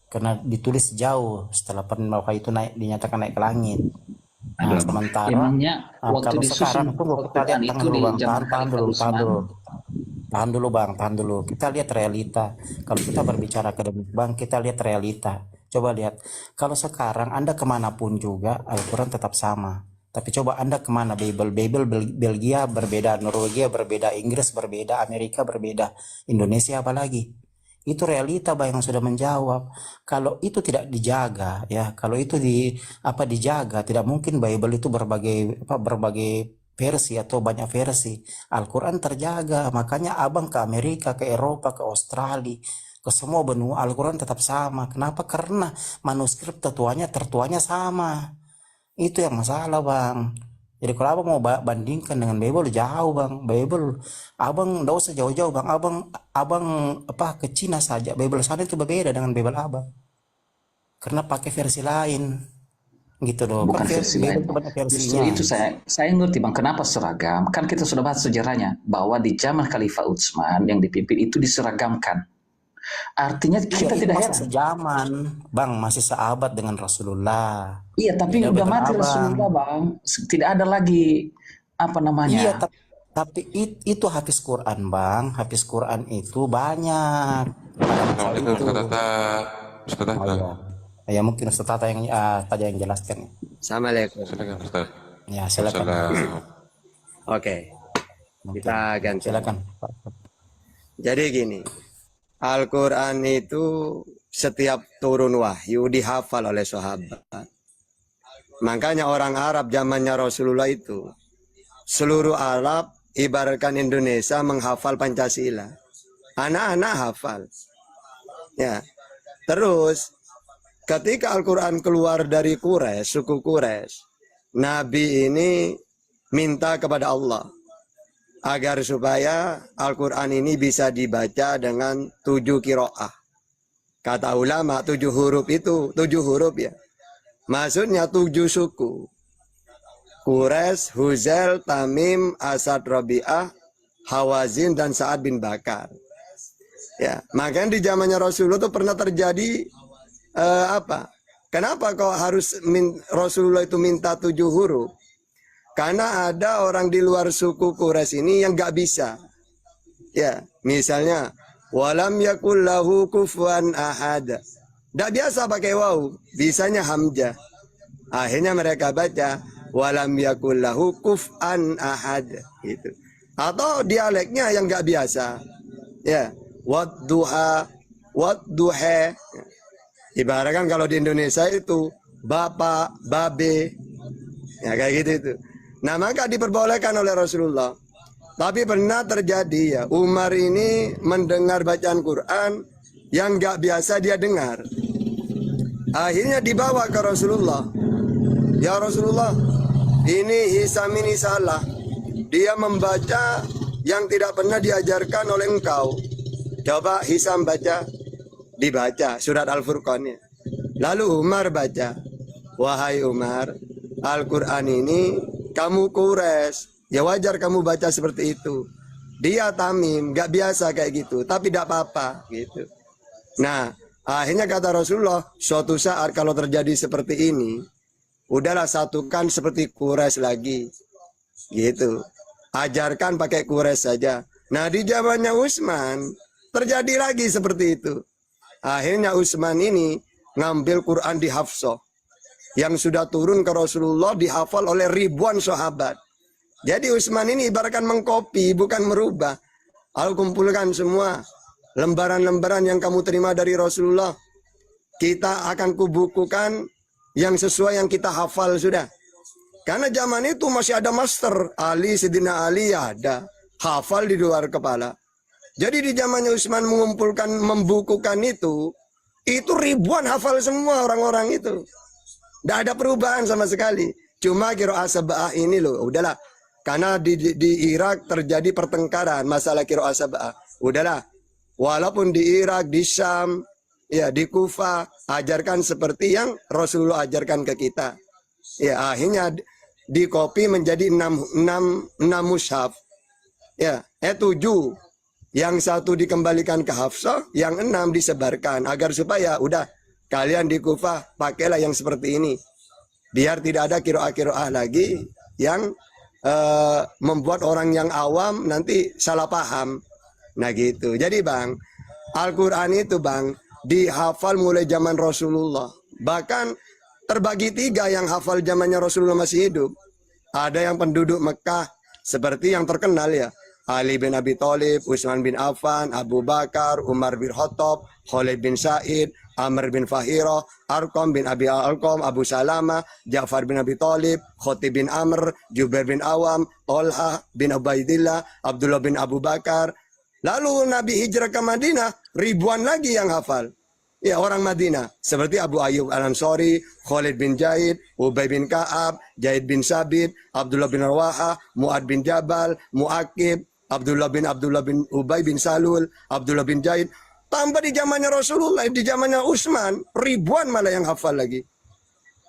S10: Karena ditulis jauh setelah penerima wahyu itu dinyatakan naik ke langit. Nah, sementara
S11: waktu
S10: kalau sekarang kita lihat, tahan dulu. Kita lihat realita. Kalau kita berbicara akademik, Bang, kita lihat realita. Coba lihat, kalau sekarang Anda kemanapun juga Al-Quran tetap sama. Tapi coba Anda kemana Bible Belgia berbeda, Norwegia berbeda, Inggris berbeda, Amerika berbeda, Indonesia apalagi. Itu realita Bang yang sudah menjawab. Kalau itu tidak dijaga ya, kalau itu dijaga, tidak mungkin Bible itu berbagai versi atau banyak versi. Al-Quran terjaga, makanya abang ke Amerika, ke Eropa, ke Australia, ke semua benua Al-Quran tetap sama. Kenapa? Karena manuskrip tertuanya sama. Itu yang masalah Bang. Jadi kalau abang mau bandingkan dengan Bible jauh Bang. Bible abang nggak usah jauh-jauh Bang. Abang ke Cina saja. Bible sana itu berbeda dengan Bible abang. Karena pakai versi lain. Gitu loh.
S11: Bukan versi lain. Justru itu saya ngerti Bang, kenapa seragam? Kan kita sudah bahas sejarahnya bahwa di zaman Khalifah Utsman yang dipimpin itu diseragamkan. Artinya kita tidak heran.
S10: Sejaman, Bang, masih seabad dengan Rasulullah.
S11: Iya, tapi udah mati Rasulullah, Bang. Tidak ada lagi apa namanya.
S10: Iya, tapi itu hafiz Quran, Bang. Hafiz Quran itu banyak.
S4: Assalamualaikum Ustaz Tata.
S10: Ya mungkin Ustaz Tata yang tadi yang jelaskan.
S13: Assalamualaikum.
S4: Ustaz.
S10: Ya, silakan.
S13: Oke. Kita ganti.
S10: Silakan.
S13: Jadi gini. Al-Quran itu setiap turun wahyu dihafal oleh sahabat. Makanya orang Arab zamannya Rasulullah itu seluruh Arab ibaratkan Indonesia menghafal Pancasila. Anak-anak hafal. Ya. Terus ketika Al-Quran keluar dari Quraisy, suku Quraisy, Nabi ini minta kepada Allah agar supaya Al-Quran ini bisa dibaca dengan 7 qiraah. Kata ulama 7 huruf itu 7 huruf ya. Maksudnya 7 suku. Quraisy, Huzail, Tamim, Asad, Rabi'ah, Hawazin dan Sa'ad bin Bakar. Ya, makanya di zamannya Rasulullah itu pernah terjadi Kenapa kok harus Rasulullah itu minta 7 huruf? Karena ada orang di luar suku Quraisy ini yang nggak bisa. Ya, misalnya walam yakul lahu kufuwan ahad. Nggak biasa pakai waw, bisanya hamzah. Akhirnya mereka baca walam yakul lahu kuf'an ahad gitu. Atau dialeknya yang nggak biasa. Ya, wadduha, wadduha. Ibaratkan kalau di Indonesia itu bapak, babe. Ya kayak gitu itu. Nah maka diperbolehkan oleh Rasulullah. Tapi pernah terjadi ya, Umar ini mendengar bacaan Quran yang gak biasa dia dengar. Akhirnya dibawa ke Rasulullah. Ya Rasulullah, ini Hisam ini salah. Dia membaca yang tidak pernah diajarkan oleh engkau. Coba Hisam baca. Dibaca surat Al-Furqan. Lalu Umar baca. Wahai Umar, Al-Quran ini kamu Quraisy, ya wajar kamu baca seperti itu. Dia Tamim, gak biasa kayak gitu, tapi tidak apa-apa gitu. Nah, akhirnya kata Rasulullah, suatu saat kalau terjadi seperti ini, udahlah satukan seperti Quraisy lagi, gitu. Ajarkan pakai Quraisy saja. Nah, di zamannya Utsman terjadi lagi seperti itu. Akhirnya Utsman ini ngambil Quran di Hafsah. Yang sudah turun ke Rasulullah dihafal oleh ribuan sahabat. Jadi Utsman ini ibaratkan mengkopi, bukan merubah. Aku kumpulkan semua lembaran-lembaran yang kamu terima dari Rasulullah. Kita akan kubukukan yang sesuai yang kita hafal sudah. Karena zaman itu masih ada master. Ali, Sidina Ali ada. Hafal di luar kepala. Jadi di zamannya Utsman mengumpulkan, membukukan itu ribuan hafal semua orang-orang itu. Tidak ada perubahan sama sekali. Cuma qiraah sab'ah ini loh, udahlah. Karena di Irak terjadi pertengkaran masalah qiraah sab'ah. Udahlah. Walaupun di Irak, di Syam, ya di Kufah, ajarkan seperti yang Rasulullah ajarkan ke kita. Ya akhirnya dikopi menjadi 6 mushaf. Ya, 7. Yang 1 dikembalikan ke Hafsah, yang 6 disebarkan agar supaya udah kalian di Kufah pakailah yang seperti ini. Biar tidak ada qiraah-qiraah lagi yang membuat orang yang awam nanti salah paham. Nah gitu. Jadi Bang, Al-Quran itu Bang dihafal mulai zaman Rasulullah. Bahkan terbagi 3 yang hafal zamannya Rasulullah masih hidup. Ada yang penduduk Mekah seperti yang terkenal ya. Ali bin Abi Thalib, Utsman bin Affan, Abu Bakar, Umar bin Khattab, Khalid bin Sa'id, Amr bin Fahirah, Arqam bin Abi Alqam, Abu Salama, Ja'far bin Abi Thalib, Khotib bin Amr, Jubair bin Awam, Tolha bin Ubaidillah, Abdullah bin Abu Bakar. Lalu Nabi hijrah ke Madinah, ribuan lagi yang hafal. Ya, orang Madinah seperti Abu Ayyub Al-Ansari, Khalid bin Zaid, Ubay bin Ka'ab, Zaid bin Sabit, Abdullah bin Rawaha, Mu'ad bin Jabal, Mu'aqib, Abdullah bin Ubay bin Salul, Abdullah bin Zaid. Tambah di zamannya Rasulullah, di zamannya Utsman, ribuan malah yang hafal lagi.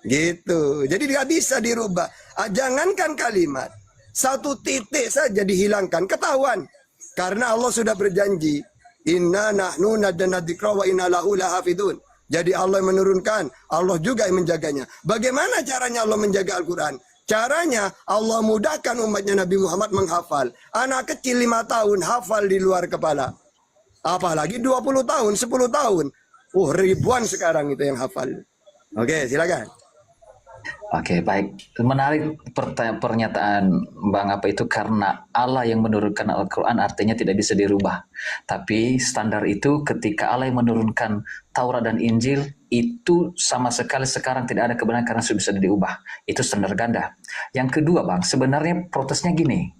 S13: Gitu. Jadi nggak bisa dirubah. Jangankan kalimat, satu titik saja dihilangkan, ketahuan. Karena Allah sudah berjanji, Inna nahnu nazzalna dzikra wa inna lahu lahafidun. Jadi Allah yang menurunkan, Allah juga yang menjaganya. Bagaimana caranya Allah menjaga Al-Quran? Caranya Allah mudahkan umatnya Nabi Muhammad menghafal. Anak kecil 5 tahun hafal di luar kepala. Apalagi 20 tahun, 10 tahun. Ribuan sekarang itu yang hafal. Oke, silakan.
S11: Oke, baik. Menarik pernyataan Bang apa itu, karena Allah yang menurunkan Al-Quran artinya tidak bisa dirubah. Tapi standar itu ketika Allah yang menurunkan Taurat dan Injil itu sama sekali sekarang tidak ada kebenaran karena sudah bisa diubah. Itu standar ganda. Yang kedua Bang, sebenarnya protesnya gini.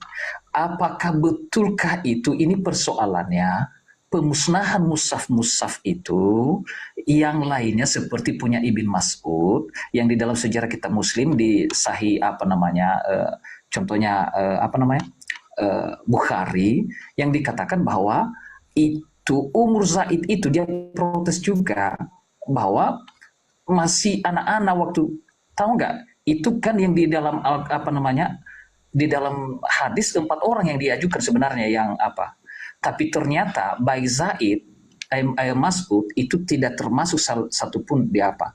S11: Apakah betulkah itu, ini persoalannya, pemusnahan mushaf-mushaf itu yang lainnya seperti punya Ibn Mas'ud yang di dalam sejarah kitab Muslim di Sahih contohnya Bukhari yang dikatakan bahwa itu umur Zaid itu dia protes juga bahwa masih anak-anak waktu, tahu nggak, itu kan yang di dalam di dalam hadis 4 orang yang diajukan sebenarnya yang apa. Tapi ternyata baik Zaid, Mas'ud itu tidak termasuk satupun di apa.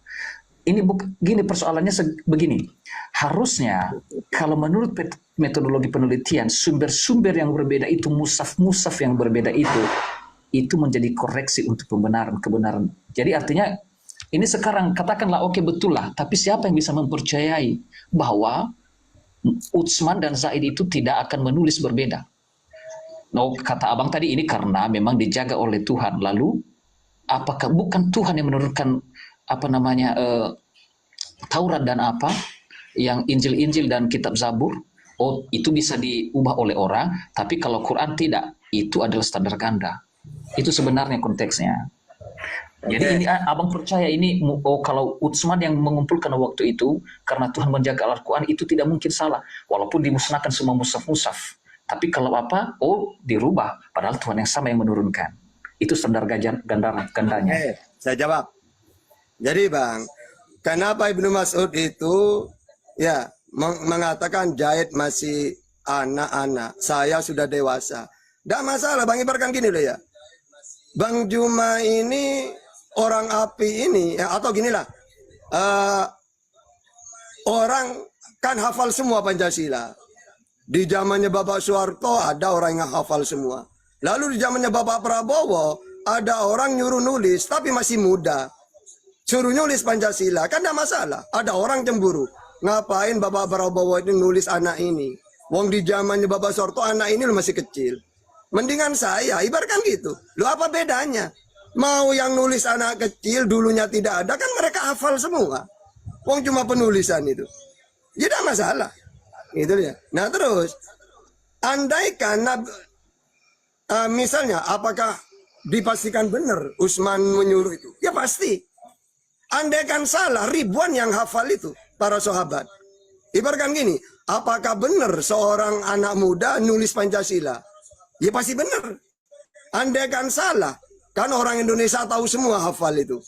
S11: Ini gini persoalannya begini. Harusnya kalau menurut metodologi penelitian sumber-sumber yang berbeda itu, mushaf-mushaf yang berbeda itu menjadi koreksi untuk kebenaran. Jadi artinya ini sekarang katakanlah oke, betul lah, tapi siapa yang bisa mempercayai bahwa Utsman dan Zaid itu tidak akan menulis berbeda? No, kata abang tadi ini karena memang dijaga oleh Tuhan. Lalu apakah bukan Tuhan yang menurunkan Taurat dan yang Injil dan kitab Zabur? Oh, itu bisa diubah oleh orang, tapi kalau Quran tidak, itu adalah standar ganda. Itu sebenarnya konteksnya. Jadi ini abang percaya ini, kalau Utsman yang mengumpulkan waktu itu karena Tuhan menjaga Al-Quran itu tidak mungkin salah, walaupun dimusnahkan semua mushaf-mushaf. Tapi kalau dirubah, padahal Tuhan yang sama yang menurunkan. Itu standar gandanya.
S13: Saya jawab. Jadi Bang, kenapa Ibnu Mas'ud itu mengatakan Zaid masih anak-anak, saya sudah dewasa. Tidak masalah Bang, ibaratkan gini loh ya. Bang Juma ini orang api ini, atau ginilah, orang kan hafal semua Pancasila. Di zamannya Bapak Soeharto ada orang yang hafal semua. Lalu di zamannya Bapak Prabowo ada orang nyuruh nulis tapi masih muda. Suruh nulis Pancasila, kan tidak masalah. Ada orang cemburu. Ngapain Bapak Prabowo itu nulis anak ini? Wong di zamannya Bapak Soeharto anak ini masih kecil. Mendingan saya, ibaratkan gitu. Lu apa bedanya? Mau yang nulis anak kecil dulunya tidak ada, kan mereka hafal semua. Wong cuma penulisan itu. Ya tidak masalah. Itu dia. Nah terus, andaikan misalnya, apakah dipastikan benar Utsman menyuruh itu? Ya pasti. Andaikan salah, ribuan yang hafal itu para sahabat. Ibaratkan gini, apakah benar seorang anak muda nulis Pancasila? Ya pasti benar. Andaikan salah, kan orang Indonesia tahu semua hafal itu.